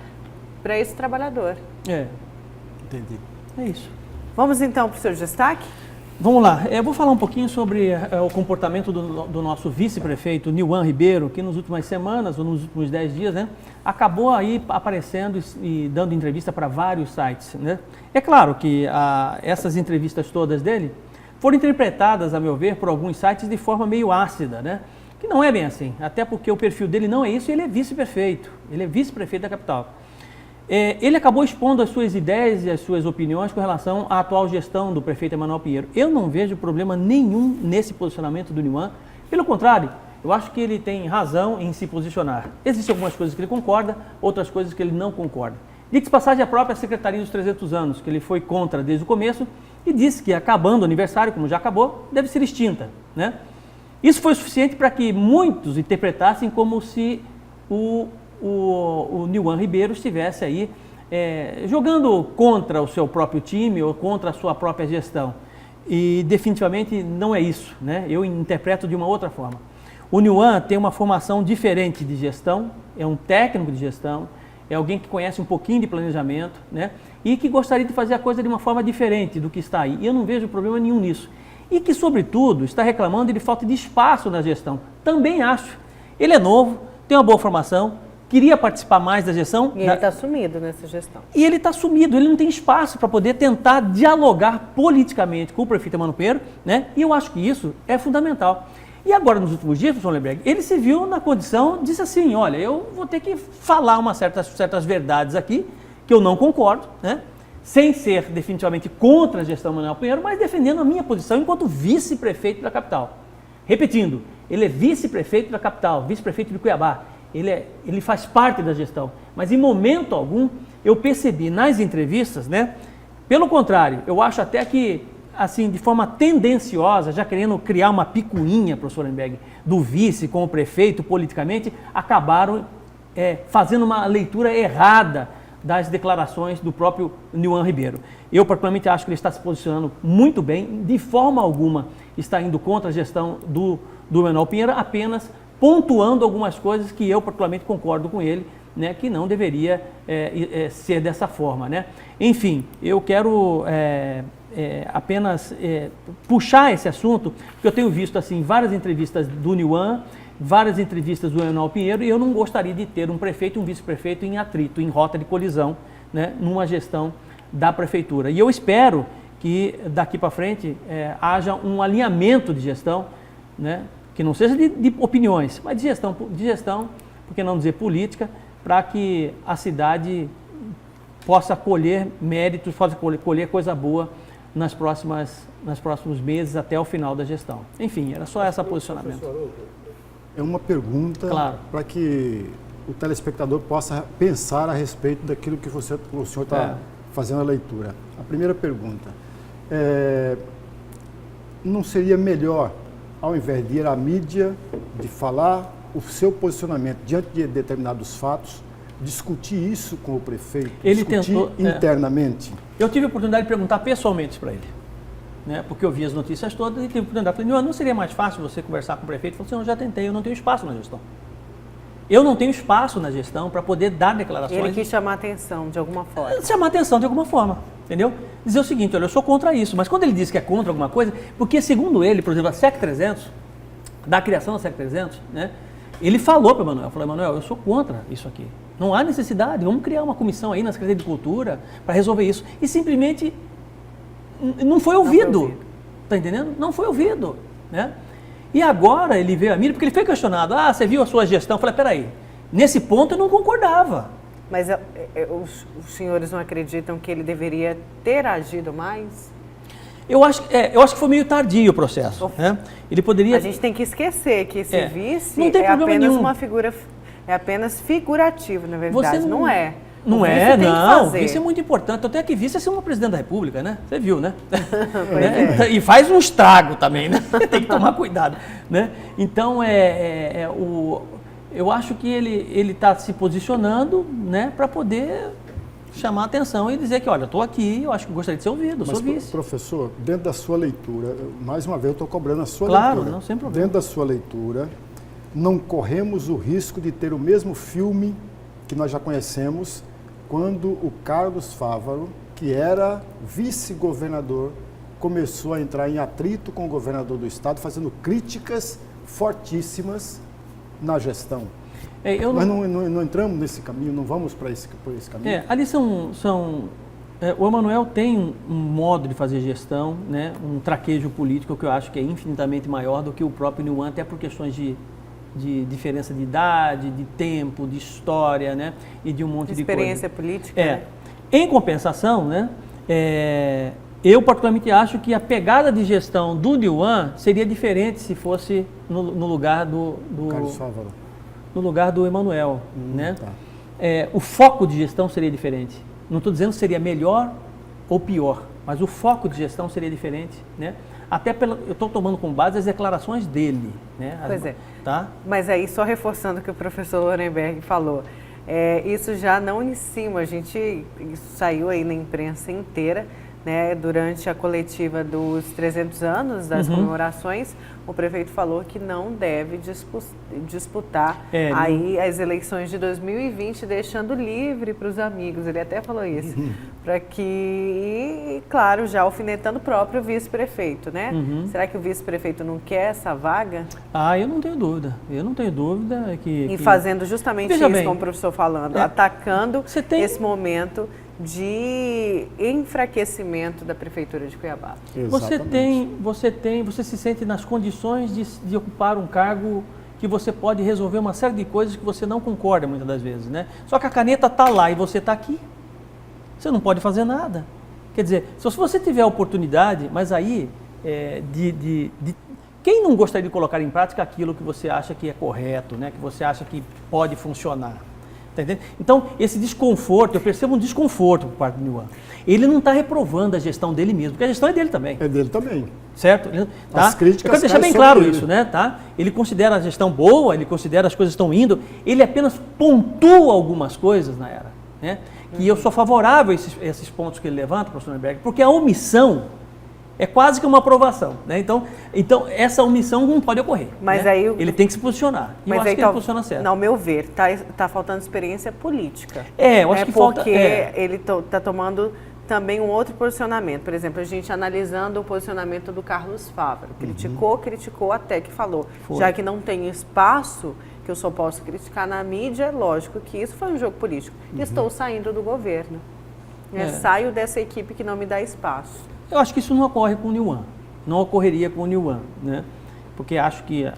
Speaker 1: para esse trabalhador.
Speaker 3: Entendi.
Speaker 2: É isso.
Speaker 1: Vamos então para o seu destaque?
Speaker 2: Vamos lá, eu vou falar um pouquinho sobre o comportamento do nosso vice-prefeito, Nilvan Ribeiro, que nas últimas semanas, ou nos últimos 10 dias, né, acabou aí aparecendo e dando entrevista para vários sites, né? É claro que essas entrevistas todas dele foram interpretadas, a meu ver, por alguns sites de forma meio ácida, né? Que não é bem assim, até porque o perfil dele não é isso e ele é vice-prefeito, ele é vice-prefeito da capital. ele acabou expondo as suas ideias e as suas opiniões com relação à atual gestão do prefeito Emanuel Pinheiro. Eu não vejo problema nenhum nesse posicionamento do Niuan. Pelo contrário, eu acho que ele tem razão em se posicionar. Existem algumas coisas que ele concorda, outras coisas que ele não concorda. Diga-se de passagem, a própria Secretaria dos 300 anos, que ele foi contra desde o começo, e disse que acabando o aniversário, como já acabou, deve ser extinta, né? Isso foi suficiente para que muitos interpretassem como se o Niuan Ribeiro estivesse aí jogando contra o seu próprio time ou contra a sua própria gestão. E definitivamente não é isso, né? Eu interpreto de uma outra forma. O Niuan tem uma formação diferente de gestão, é um técnico de gestão, é alguém que conhece um pouquinho de planejamento, né? E que gostaria de fazer a coisa de uma forma diferente do que está aí. E eu não vejo problema nenhum nisso. E que, sobretudo, está reclamando de falta de espaço na gestão. Também acho. Ele é novo, tem uma boa formação, queria participar mais da gestão.
Speaker 1: E ele está sumido nessa gestão.
Speaker 2: E ele está sumido, ele não tem espaço para poder tentar dialogar politicamente com o prefeito Emanuel Pinheiro, né? E eu acho que isso é fundamental. E agora, nos últimos dias, professor Lemberg, ele se viu na condição, disse assim, olha, eu vou ter que falar certas verdades aqui, que eu não concordo, né? Sem ser definitivamente contra a gestão Emanuel Pinheiro, mas defendendo a minha posição enquanto vice-prefeito da capital. Repetindo, ele é vice-prefeito da capital, vice-prefeito de Cuiabá, ele faz parte da gestão, mas em momento algum eu percebi nas entrevistas, né? Pelo contrário, eu acho até que, assim, de forma tendenciosa, já querendo criar uma picuinha, professor Lemberg, do vice com o prefeito politicamente, acabaram fazendo uma leitura errada das declarações do próprio Niuan Ribeiro. Eu, particularmente, acho que ele está se posicionando muito bem, de forma alguma está indo contra a gestão do Emanuel Pinheiro, apenas pontuando algumas coisas que eu, particularmente, concordo com ele, né, que não deveria ser dessa forma, né? Enfim, eu quero apenas puxar esse assunto, porque eu tenho visto assim várias entrevistas do Niuan, várias entrevistas do Emanuel Pinheiro, e eu não gostaria de ter um prefeito e um vice-prefeito em atrito, em rota de colisão, né, numa gestão da prefeitura. E eu espero que daqui para frente haja um alinhamento de gestão, né, que não seja de opiniões, mas de gestão, por que não dizer política, para que a cidade possa colher méritos, possa colher coisa boa nos próximos meses até o final da gestão. Enfim, era só esse posicionamento.
Speaker 3: É uma pergunta, claro, para que o telespectador possa pensar a respeito daquilo que o senhor está fazendo a leitura. A primeira pergunta, não seria melhor, ao invés de ir à mídia, de falar o seu posicionamento diante de determinados fatos, discutir isso com o prefeito,
Speaker 2: ele
Speaker 3: discutir
Speaker 2: tentou,
Speaker 3: internamente?
Speaker 2: Eu tive a oportunidade de perguntar pessoalmente para ele, né, porque eu vi as notícias todas e tive a oportunidade de falar, não seria mais fácil você conversar com o prefeito? Ele falou assim, eu já tentei, eu não tenho espaço na gestão. Eu não tenho espaço na gestão para poder dar declarações.
Speaker 1: Ele quis chamar a atenção de alguma forma.
Speaker 2: Chamar a atenção de alguma forma, entendeu? Dizer o seguinte, olha, eu sou contra isso, mas quando ele diz que é contra alguma coisa, porque segundo ele, por exemplo, a SEC 300, da criação da SEC 300, né, ele falou para o Emanuel, falou, Emanuel, eu sou contra isso aqui. Não há necessidade, vamos criar uma comissão aí na Secretaria de Cultura para resolver isso. E simplesmente não foi ouvido. Está entendendo? Não foi ouvido, né? E agora ele veio a mim, porque ele foi questionado, você viu a sua gestão? Eu falei, peraí, nesse ponto eu não concordava.
Speaker 1: Mas os senhores não acreditam que ele deveria ter agido mais?
Speaker 2: Eu acho que foi meio tardio o processo, né? Ele poderia...
Speaker 1: A gente tem que esquecer que esse vice
Speaker 2: não tem problema
Speaker 1: apenas
Speaker 2: nenhum.
Speaker 1: uma figura, é apenas figurativo, na verdade,
Speaker 2: Você
Speaker 1: não é.
Speaker 2: Não é, não. Vice é muito importante. Até que vice é ser uma presidente da República, né? Você viu, né? E faz um estrago também, né? Tem que tomar cuidado, né? Então, eu acho que ele está se posicionando, né, para poder chamar a atenção e dizer que, olha, eu estou aqui, eu acho que gostaria de ser ouvido, sou vice.
Speaker 3: Professor, dentro da sua leitura, mais uma vez eu estou cobrando a sua leitura.
Speaker 2: Claro, não, sem problema.
Speaker 3: Dentro da sua leitura, não corremos o risco de ter o mesmo filme que nós já conhecemos quando o Carlos Fávaro, que era vice-governador, começou a entrar em atrito com o governador do estado, fazendo críticas fortíssimas na gestão. Nós não entramos nesse caminho, não vamos por esse caminho?
Speaker 2: Ali o Emanuel tem um modo de fazer gestão, né, um traquejo político que eu acho que é infinitamente maior do que o próprio Niuan, até por questões de de diferença de idade, de tempo, de história, né? E de um monte de coisa.
Speaker 1: Experiência política. Né?
Speaker 2: Em compensação, né? Eu particularmente acho que a pegada de gestão do Nilvan seria diferente se fosse no lugar do
Speaker 3: Carlos Fávaro.
Speaker 2: no lugar do Emanuel, né?
Speaker 3: Tá.
Speaker 2: O foco de gestão seria diferente. Não estou dizendo que seria melhor ou pior, mas o foco de gestão seria diferente, né? Até eu estou tomando como base as declarações dele, né?
Speaker 1: Pois é.
Speaker 2: Tá?
Speaker 1: Mas aí, só reforçando o que o professor Lorenberg falou, isso já não em cima, isso saiu aí na imprensa inteira, né, durante a coletiva dos 300 anos das comemorações, o prefeito falou que não deve disputar aí as eleições de 2020, deixando livre para os amigos, ele até falou isso, para que, claro, já alfinetando o próprio vice-prefeito, né? Será que o vice-prefeito não quer essa vaga?
Speaker 2: Eu não tenho dúvida, que...
Speaker 1: fazendo justamente
Speaker 2: Veja
Speaker 1: isso,
Speaker 2: bem,
Speaker 1: como o professor falando, atacando esse momento de enfraquecimento da Prefeitura de Cuiabá.
Speaker 2: Você se sente nas condições de ocupar um cargo que você pode resolver uma série de coisas que você não concorda muitas das vezes, né? Só que a caneta está lá e você está aqui, você não pode fazer nada. Quer dizer, se você tiver a oportunidade, mas aí, quem não gostaria de colocar em prática aquilo que você acha que é correto, né? Que você acha que pode funcionar? Tá entendendo? Então, esse desconforto, eu percebo um desconforto por parte do Nilvan. Ele não está reprovando a gestão dele mesmo, porque a gestão é dele também.
Speaker 3: É dele também.
Speaker 2: Certo? Tá?
Speaker 3: As críticas
Speaker 2: eu quero deixar bem claro isso, né? Tá? Ele considera a gestão boa, ele considera as coisas estão indo, ele apenas pontua algumas coisas na era, né? Que eu sou favorável a esses pontos que ele levanta, professor Lorenberg, porque a omissão é quase que uma aprovação, né? Então essa omissão não pode ocorrer.
Speaker 1: Mas
Speaker 2: né?
Speaker 1: aí
Speaker 2: ele tem que se posicionar. E
Speaker 1: mas
Speaker 2: eu acho
Speaker 1: aí
Speaker 2: que ele posiciona certo.
Speaker 1: Ao meu ver, tá faltando experiência política.
Speaker 2: Eu acho que falta.
Speaker 1: Porque ele tá tomando também um outro posicionamento. Por exemplo, a gente analisando o posicionamento do Carlos Fávaro. Criticou até que falou. Já que não tem espaço que eu só posso criticar na mídia, lógico que isso foi um jogo político. Estou saindo do governo. Saio dessa equipe que não me dá espaço.
Speaker 2: Eu acho que isso não ocorre com o Nilvan, não ocorreria com o Nilvan, né? Porque acho que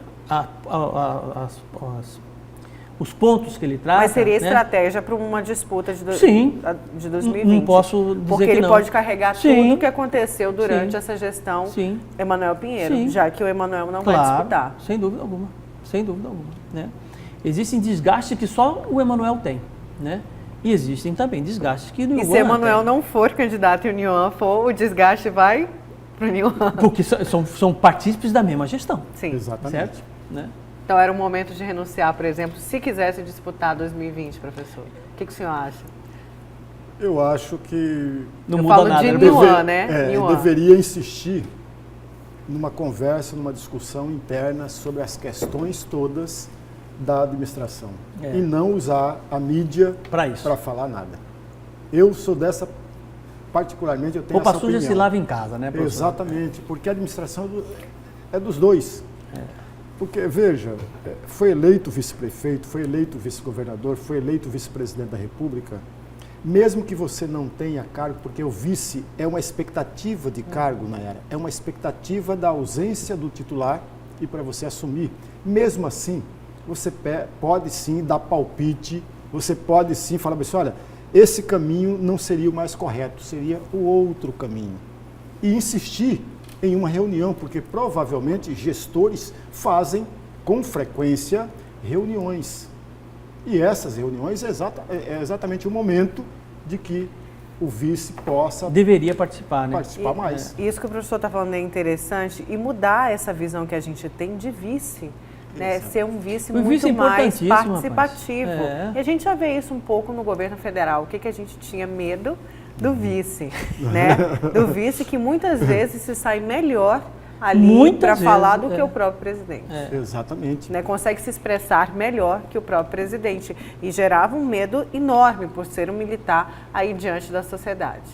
Speaker 2: os pontos que ele traz.
Speaker 1: Mas seria estratégia para uma disputa de 2020.
Speaker 2: Não posso dizer
Speaker 1: porque
Speaker 2: que
Speaker 1: ele
Speaker 2: não.
Speaker 1: pode carregar tudo o que aconteceu durante essa gestão Emanuel Pinheiro, já que o Emanuel não vai disputar.
Speaker 2: Sem dúvida alguma, né? Existem desgastes que só o Emanuel tem, né? E existem também desgastes que o Nilvan.
Speaker 1: E se Emanuel não for candidato e o Nilvan for, o desgaste vai para o Nilvan.
Speaker 2: Porque são partícipes da mesma gestão.
Speaker 1: Sim.
Speaker 3: Exatamente.
Speaker 2: Certo? Né?
Speaker 1: Então era o momento de renunciar, por exemplo, se quisesse disputar 2020, professor. O que o senhor acha?
Speaker 3: Eu acho que...
Speaker 2: Não muda nada.
Speaker 1: De Nilvan, né?
Speaker 3: Nilvan deveria insistir numa conversa, numa discussão interna sobre as questões todas da administração e não usar a mídia para falar nada. Eu sou dessa, particularmente, eu tenho essa opinião.
Speaker 2: Roupa suja se lava em casa, né, professor?
Speaker 3: Exatamente, porque a administração é dos dois. Porque, veja, foi eleito vice-prefeito, foi eleito vice-governador, foi eleito vice-presidente da República, mesmo que você não tenha cargo, porque o vice é uma expectativa de cargo na era, é uma expectativa da ausência do titular e para você assumir. Mesmo assim, você pode sim dar palpite, você pode sim falar para você, olha, esse caminho não seria o mais correto, seria o outro caminho. E insistir em uma reunião, porque provavelmente gestores fazem com frequência reuniões. E essas reuniões é exatamente o momento de que o vice possa...
Speaker 2: Deveria participar, né?
Speaker 3: Participar mais.
Speaker 1: Isso que o professor está falando é interessante e mudar essa visão que a gente tem de vice. Né, ser um vice muito mais participativo. E a gente já vê isso um pouco no governo federal. O que a gente tinha medo do vice, né? Do vice que muitas vezes se sai melhor ali para falar do que o próprio presidente.
Speaker 3: Exatamente.
Speaker 1: Né, consegue se expressar melhor que o próprio presidente. E gerava um medo enorme por ser um militar aí diante da sociedade.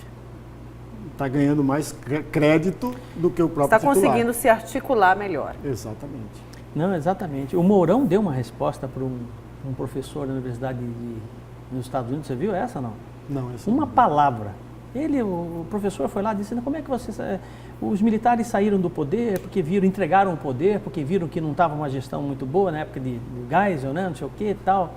Speaker 3: Está ganhando mais crédito do que o próprio titular.
Speaker 1: Está conseguindo se articular melhor.
Speaker 3: Exatamente.
Speaker 2: Não, exatamente. O Mourão deu uma resposta para um professor da universidade nos Estados Unidos. Você viu essa, não?
Speaker 3: Não, essa
Speaker 2: uma palavra. O professor foi lá e disse, como é que você os militares saíram do poder porque entregaram o poder, porque viram que não estava uma gestão muito boa na época de Geisel, né, não sei o que e tal.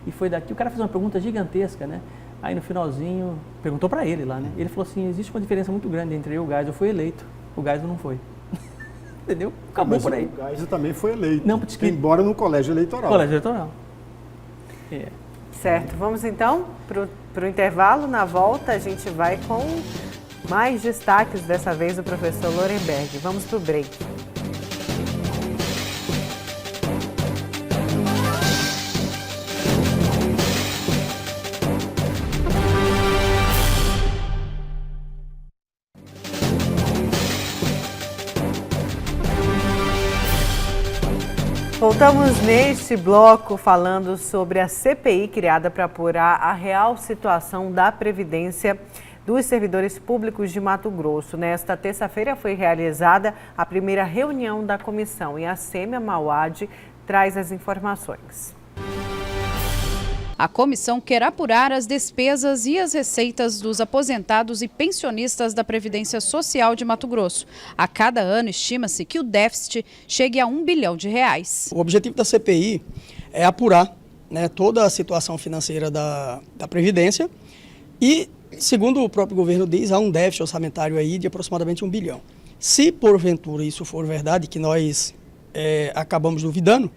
Speaker 2: E foi daqui, o cara fez uma pergunta gigantesca, né? Aí no finalzinho, perguntou para ele lá, né? Ele falou assim, existe uma diferença muito grande entre eu e o Geisel, fui eleito, o Geisel não foi. Entendeu? Acabou por aí.
Speaker 3: O Geisel também foi eleito,
Speaker 2: não, porque...
Speaker 3: embora no colégio eleitoral.
Speaker 2: Colégio eleitoral. É.
Speaker 1: Certo, vamos então para o intervalo. Na volta a gente vai com mais destaques, dessa vez do professor Lorenberg. Vamos para o break. Voltamos neste bloco falando sobre a CPI criada para apurar a real situação da Previdência dos servidores públicos de Mato Grosso. Nesta terça-feira foi realizada a primeira reunião da comissão e a Sêmia Mauad traz as informações.
Speaker 4: A comissão quer apurar as despesas e as receitas dos aposentados e pensionistas da Previdência Social de Mato Grosso. A cada ano, estima-se que o déficit chegue a R$1 bilhão. O
Speaker 9: objetivo da CPI é apurar, né, toda a situação financeira da Previdência e, segundo o próprio governo diz, há um déficit orçamentário aí de aproximadamente R$1 bilhão. Se, porventura, isso for verdade, que nós acabamos duvidando,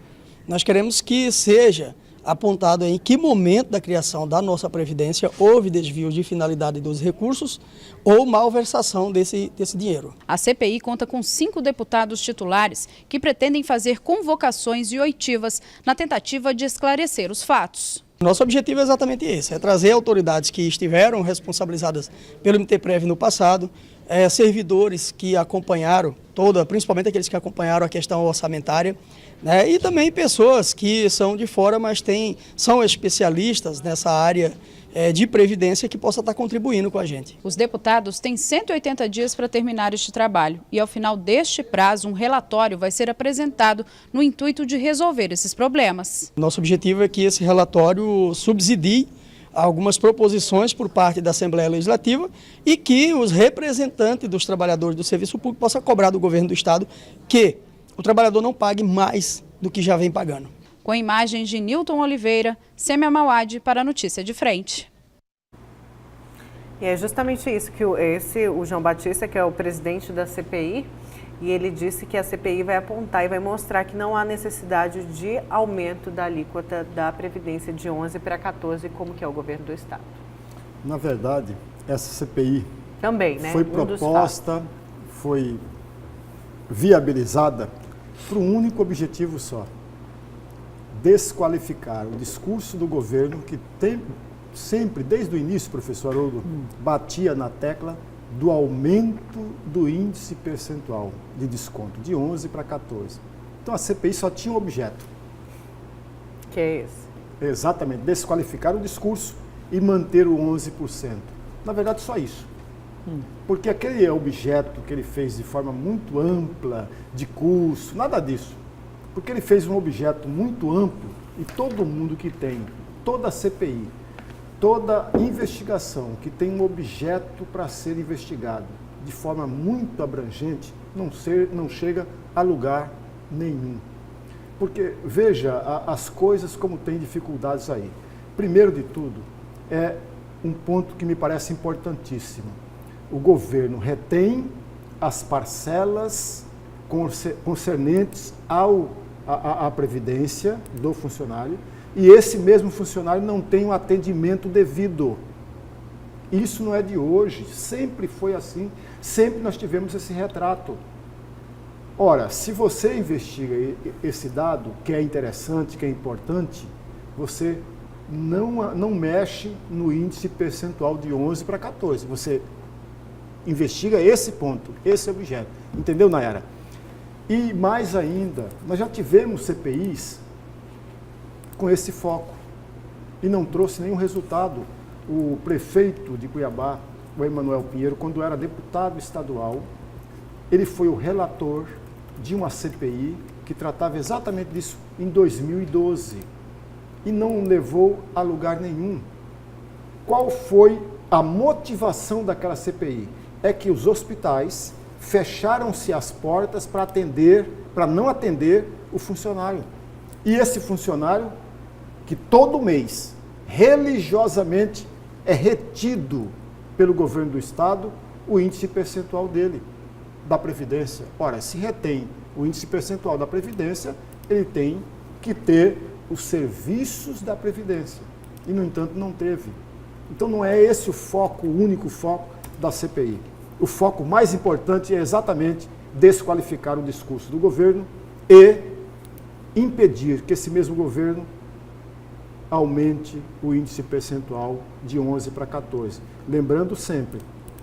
Speaker 9: nós queremos que seja apontado em que momento da criação da nossa Previdência houve desvio de finalidade dos recursos ou malversação desse dinheiro.
Speaker 4: A CPI conta com 5 deputados titulares que pretendem fazer convocações e oitivas na tentativa de esclarecer os fatos.
Speaker 9: Nosso objetivo é exatamente esse, é trazer autoridades que estiveram responsabilizadas pelo MTPrev no passado, servidores que acompanharam principalmente aqueles que acompanharam a questão orçamentária, né, e também pessoas que são de fora, mas são especialistas nessa área de previdência que possa estar contribuindo com a gente.
Speaker 4: Os deputados têm 180 dias para terminar este trabalho e ao final deste prazo um relatório vai ser apresentado no intuito de resolver esses problemas.
Speaker 9: Nosso objetivo é que esse relatório subsidie algumas proposições por parte da Assembleia Legislativa e que os representantes dos trabalhadores do serviço público possam cobrar do governo do Estado que o trabalhador não pague mais do que já vem pagando.
Speaker 4: Com imagens de Nilton Oliveira, Sêmia Mauad para a Notícia de Frente.
Speaker 1: E é justamente isso que o João Batista, que é o presidente da CPI, e ele disse que a CPI vai apontar e vai mostrar que não há necessidade de aumento da alíquota da Previdência de 11 para 14, como que é o governo do Estado.
Speaker 3: Na verdade, essa CPI
Speaker 1: também, né?
Speaker 3: Foi proposta, foi viabilizada por um único objetivo só: desqualificar o discurso do governo que sempre, desde o início, professor Haroldo, batia na tecla do aumento do índice percentual de desconto, de 11 para 14. Então a CPI só tinha um objeto.
Speaker 1: Que é esse?
Speaker 3: Exatamente, desqualificar o discurso e manter o 11%. Na verdade, só isso. Porque aquele objeto que ele fez de forma muito ampla, de curso, nada disso. Porque ele fez um objeto muito amplo e todo mundo que tem, toda a CPI, toda investigação que tem um objeto para ser investigado de forma muito abrangente, não chega a lugar nenhum. Porque, veja, as coisas como tem dificuldades aí. Primeiro de tudo, é um ponto que me parece importantíssimo. O governo retém as parcelas concernentes à previdência do funcionário e esse mesmo funcionário não tem um atendimento devido. Isso não é de hoje, sempre foi assim, sempre nós tivemos esse retrato. Ora, se você investiga esse dado, que é interessante, que é importante, você não mexe no índice percentual de 11 para 14. Você investiga esse ponto, esse objeto. Entendeu, Nayara? E mais ainda, nós já tivemos CPIs com esse foco e não trouxe nenhum resultado. O prefeito de Cuiabá, o Emanuel Pinheiro, quando era deputado estadual, ele foi o relator de uma CPI que tratava exatamente disso em 2012 e não levou a lugar nenhum. Qual foi a motivação daquela CPI? É que os hospitais fecharam-se as portas para não atender o funcionário. E esse funcionário, que todo mês, religiosamente, é retido pelo governo do Estado o índice percentual dele, da Previdência. Ora, se retém o índice percentual da Previdência, ele tem que ter os serviços da Previdência. E, no entanto, não teve. Então, não é esse o foco, o único foco da CPI. O foco mais importante é exatamente desqualificar o discurso do governo e impedir que esse mesmo governo aumente o índice percentual de 11 para 14. Lembrando sempre,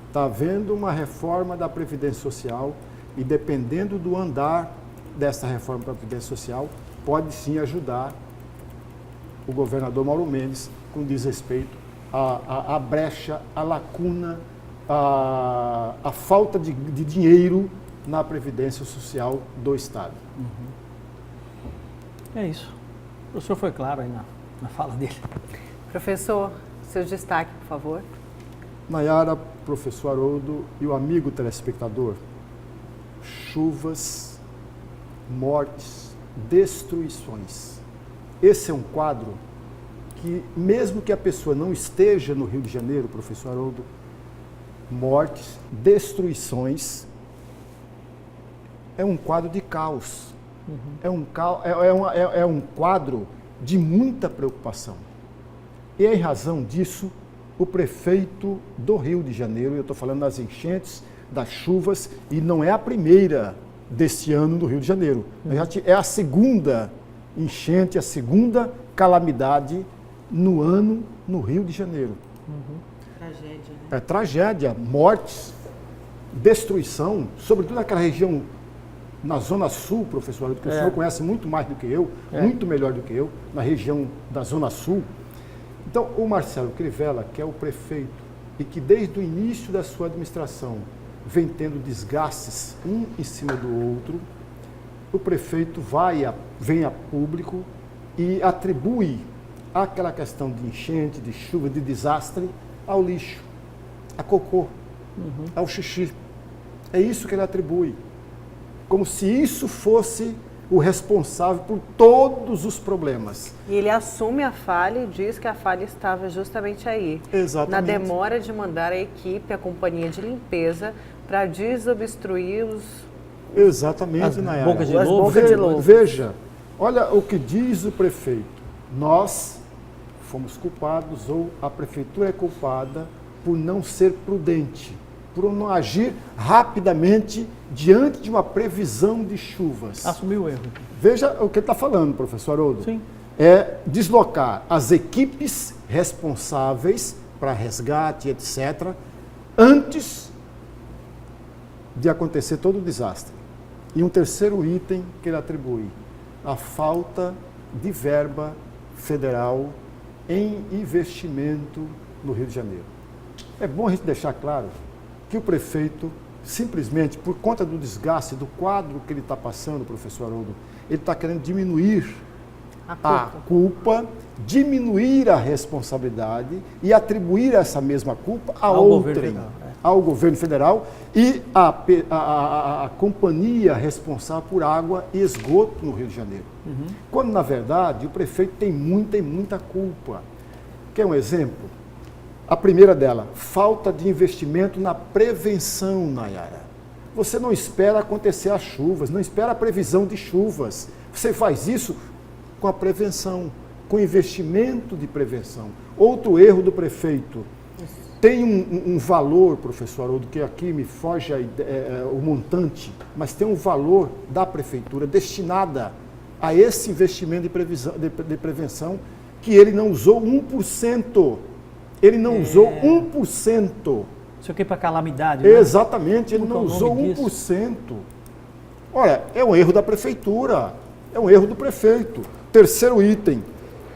Speaker 3: está havendo uma reforma da Previdência Social e, dependendo do andar dessa reforma da Previdência Social, pode sim ajudar o governador Mauro Mendes com desrespeito à brecha, à lacuna, à falta de dinheiro na Previdência Social do Estado.
Speaker 2: É isso. O professor foi claro aí na fala dele.
Speaker 1: Professor, seu destaque, por favor.
Speaker 3: Nayara, professor Haroldo e o amigo telespectador, chuvas, mortes, destruições. Esse é um quadro que, mesmo que a pessoa não esteja no Rio de Janeiro, professor Haroldo, mortes, destruições, é um quadro de caos. É um quadro de muita preocupação. E em razão disso, o prefeito do Rio de Janeiro, eu estou falando das enchentes, das chuvas, e não é a primeira deste ano do Rio de Janeiro. É a segunda enchente, a segunda calamidade no ano no Rio de Janeiro.
Speaker 1: Tragédia, né?
Speaker 3: É tragédia, mortes, destruição, sobretudo naquela região, na Zona Sul, professor, que o senhor conhece muito mais do que eu, muito melhor do que eu, na região da Zona Sul. Então, o Marcelo Crivella, que é o prefeito e que desde o início da sua administração vem tendo desgastes um em cima do outro, o prefeito vem a público e atribui aquela questão de enchente, de chuva, de desastre ao lixo, a cocô, ao xixi. É isso que ele atribui. Como se isso fosse o responsável por todos os problemas.
Speaker 1: E ele assume a falha e diz que a falha estava justamente aí.
Speaker 3: Exatamente.
Speaker 1: Na demora de mandar a equipe, a companhia de limpeza, para desobstruir os...
Speaker 3: Exatamente, Nayara.
Speaker 2: Bocas de lobo.
Speaker 3: Veja, olha o que diz o prefeito. Nós fomos culpados, ou a prefeitura é culpada, por não ser prudente, por não agir rapidamente diante de uma previsão de chuvas.
Speaker 2: Assumiu o erro.
Speaker 3: Veja o que ele está falando, professor Haroldo.
Speaker 2: Sim.
Speaker 3: É deslocar as equipes responsáveis para resgate, etc., antes de acontecer todo o desastre. E um terceiro item que ele atribui, a falta de verba federal em investimento no Rio de Janeiro. É bom a gente deixar claro que o prefeito, simplesmente por conta do desgaste, do quadro que ele está passando, professor Haroldo, ele está querendo diminuir a culpa, diminuir a responsabilidade e atribuir essa mesma culpa ao governo federal e à companhia responsável por água e esgoto no Rio de Janeiro. Quando, na verdade, o prefeito tem muita culpa. Quer um exemplo? A primeira dela, falta de investimento na prevenção, Nayara. Você não espera acontecer as chuvas, não espera a previsão de chuvas. Você faz isso com a prevenção, com investimento de prevenção. Outro erro do prefeito. Tem um valor, professor Haroldo, que aqui me foge o montante, mas tem um valor da prefeitura destinada a esse investimento de prevenção que ele não usou 1%. Ele não usou 1%.
Speaker 2: Isso aqui é para calamidade, né?
Speaker 3: Exatamente, ele não usou 1%. Olha, é um erro da prefeitura, é um erro do prefeito. Terceiro item,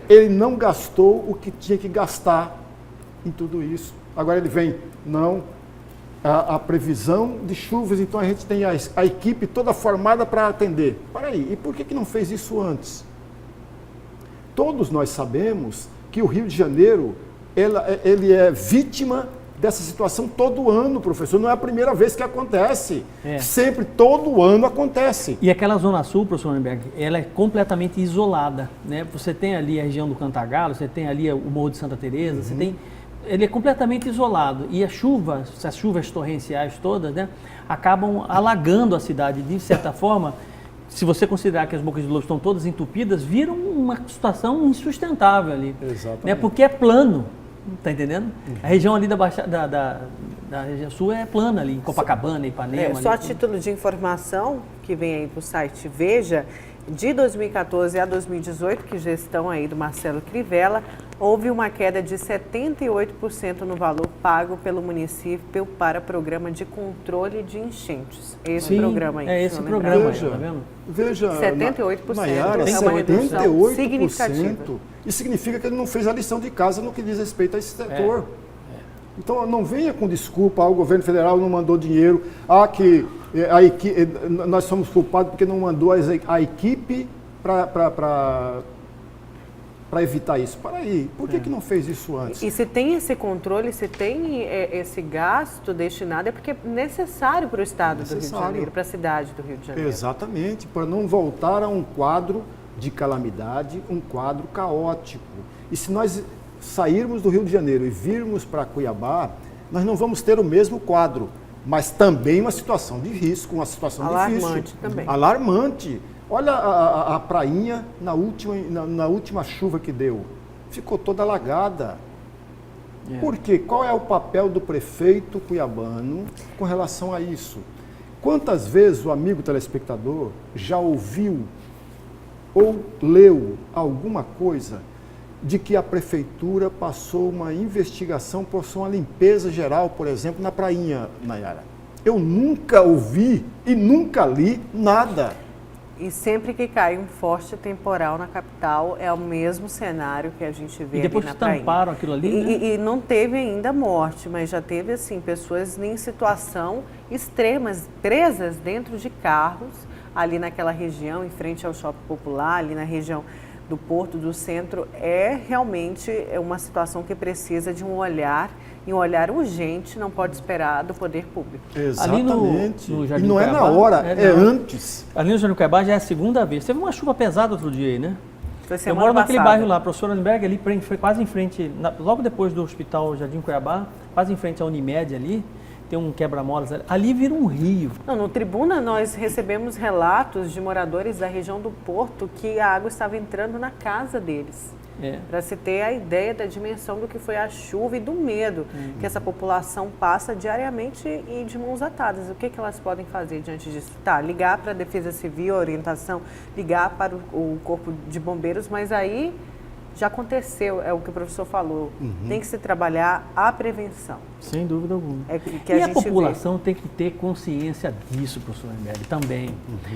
Speaker 3: ele não gastou o que tinha que gastar em tudo isso. Agora ele vem, não, a previsão de chuvas, então a gente tem a equipe toda formada para atender. Peraí, e por que não fez isso antes? Todos nós sabemos que o Rio de Janeiro, ele é vítima dessa situação todo ano, professor. Não é a primeira vez que acontece.
Speaker 2: É.
Speaker 3: Sempre, todo ano acontece.
Speaker 2: E aquela Zona Sul, professor Lemberg, ela é completamente isolada, né? Você tem ali a região do Cantagalo, você tem ali o Morro de Santa Teresa, você tem... Ele é completamente isolado. E as chuvas torrenciais todas, né, acabam alagando a cidade de certa forma. Se você considerar que as bocas de lobo estão todas entupidas, vira uma situação insustentável ali.
Speaker 3: Exatamente.
Speaker 2: Né? Porque é plano, tá entendendo? A região ali da região sul é plana ali, em Copacabana, Ipanema.
Speaker 1: Só a
Speaker 2: ali,
Speaker 1: título de informação, que vem aí para o site Veja, de 2014 a 2018, que gestão aí do Marcelo Crivella, houve uma queda de 78% no valor pago pelo município para programa de controle de enchentes. Esse programa aí.
Speaker 2: É esse
Speaker 1: senhor
Speaker 2: programa
Speaker 1: lembrar.
Speaker 2: aí, tá vendo?
Speaker 3: Veja,
Speaker 1: 78%.
Speaker 3: Nayara,
Speaker 1: É uma redução
Speaker 3: 78%.
Speaker 1: significativa.
Speaker 3: Isso significa que ele não fez a lição de casa no que diz respeito a esse setor. Então, não venha com desculpa, o governo federal não mandou dinheiro, nós somos culpados porque não mandou a equipe para evitar isso. Para aí, por que não fez isso antes?
Speaker 1: E se tem esse controle, se tem esse gasto destinado, é porque é necessário para o estado do Rio de Janeiro, para a cidade do Rio de Janeiro.
Speaker 3: Exatamente, para não voltar a um quadro de calamidade, um quadro caótico. E se nós sairmos do Rio de Janeiro e virmos para Cuiabá, nós não vamos ter o mesmo quadro, mas também uma situação de risco, uma situação
Speaker 1: alarmante
Speaker 3: difícil.
Speaker 1: Também.
Speaker 3: Alarmante. Olha a prainha na última chuva que deu. Ficou toda alagada. Por quê? Qual é o papel do prefeito cuiabano com relação a isso? Quantas vezes o amigo telespectador já ouviu ou leu alguma coisa de que a prefeitura passou uma investigação por uma limpeza geral, por exemplo, na prainha, Nayara? Eu nunca ouvi e nunca li nada.
Speaker 1: E sempre que cai um forte temporal na capital, é o mesmo cenário que a gente vê ali na prainha.
Speaker 2: E depois que tamparam aquilo ali, né?
Speaker 1: E não teve ainda morte, mas já teve, assim, pessoas em situação extrema, presas dentro de carros, ali naquela região, em frente ao Shopping Popular, ali na região do Porto, do Centro. É realmente uma situação que precisa de um olhar, e um olhar urgente, não pode esperar do poder público.
Speaker 3: Exatamente.
Speaker 2: Ali no
Speaker 3: e
Speaker 2: Jardim
Speaker 3: não é
Speaker 2: Cuiabá,
Speaker 3: na hora, é antes.
Speaker 2: Ali no Jardim Cuiabá já é a segunda vez. Teve uma chuva pesada outro dia aí, né?
Speaker 1: Foi
Speaker 2: Eu
Speaker 1: semana
Speaker 2: moro naquele
Speaker 1: passada.
Speaker 2: bairro lá, professor Lemberg, ali foi quase em frente, logo depois do Hospital Jardim Cuiabá, quase em frente à Unimed ali, tem um quebra-molas ali, vira um rio.
Speaker 1: Não, no Tribuna nós recebemos relatos de moradores da região do Porto que a água estava entrando na casa deles. Para se ter a ideia da dimensão do que foi a chuva e do medo que essa população passa diariamente e de mãos atadas. O que elas podem fazer diante disso? Ligar para a Defesa Civil, a orientação, ligar para o Corpo de Bombeiros, mas aí já aconteceu, é o que o professor falou. Tem que se trabalhar a prevenção.
Speaker 2: Sem dúvida alguma.
Speaker 1: Que
Speaker 2: a população tem que ter consciência disso, professor Lemberg, também.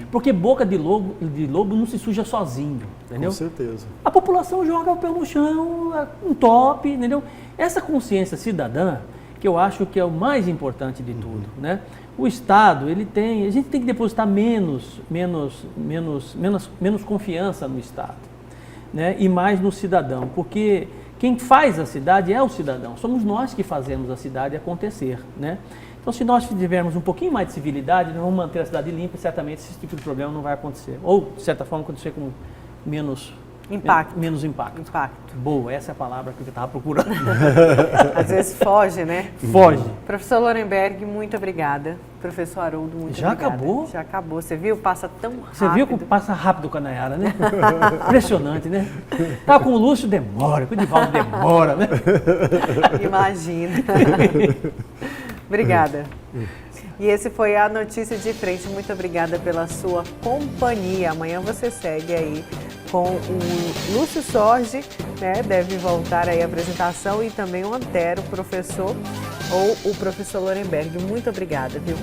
Speaker 2: Porque boca de lobo não se suja sozinho, entendeu?
Speaker 3: Com certeza.
Speaker 2: A população joga o pé no chão, um top, entendeu? Essa consciência cidadã, que eu acho que é o mais importante de tudo, né? O Estado, a gente tem que depositar menos confiança no Estado, né? E mais no cidadão, porque quem faz a cidade é o cidadão, somos nós que fazemos a cidade acontecer, né? Então, se nós tivermos um pouquinho mais de civilidade, nós vamos manter a cidade limpa e certamente esse tipo de problema não vai acontecer. Ou, de certa forma, acontecer com menos
Speaker 1: impacto.
Speaker 2: Menos impacto. Boa, essa é a palavra que eu estava procurando.
Speaker 1: Às vezes foge, né?
Speaker 2: Foge.
Speaker 1: Professor Lorenberg, muito obrigada. Professor Haroldo, muito
Speaker 2: Já
Speaker 1: obrigada.
Speaker 2: acabou?
Speaker 1: Já acabou. Você viu? Passa tão rápido.
Speaker 2: Você viu como passa rápido com a Nayara, né? Impressionante, né? Tá com o Lúcio, demora. Com o Divaldo, demora, né?
Speaker 1: Imagina. Obrigada. E esse foi a Notícia de Frente. Muito obrigada pela sua companhia. Amanhã você segue aí com o Lúcio Sorge, né? Deve voltar aí a apresentação, e também o Antero, professor, ou o professor Lorenberg. Muito obrigada, viu?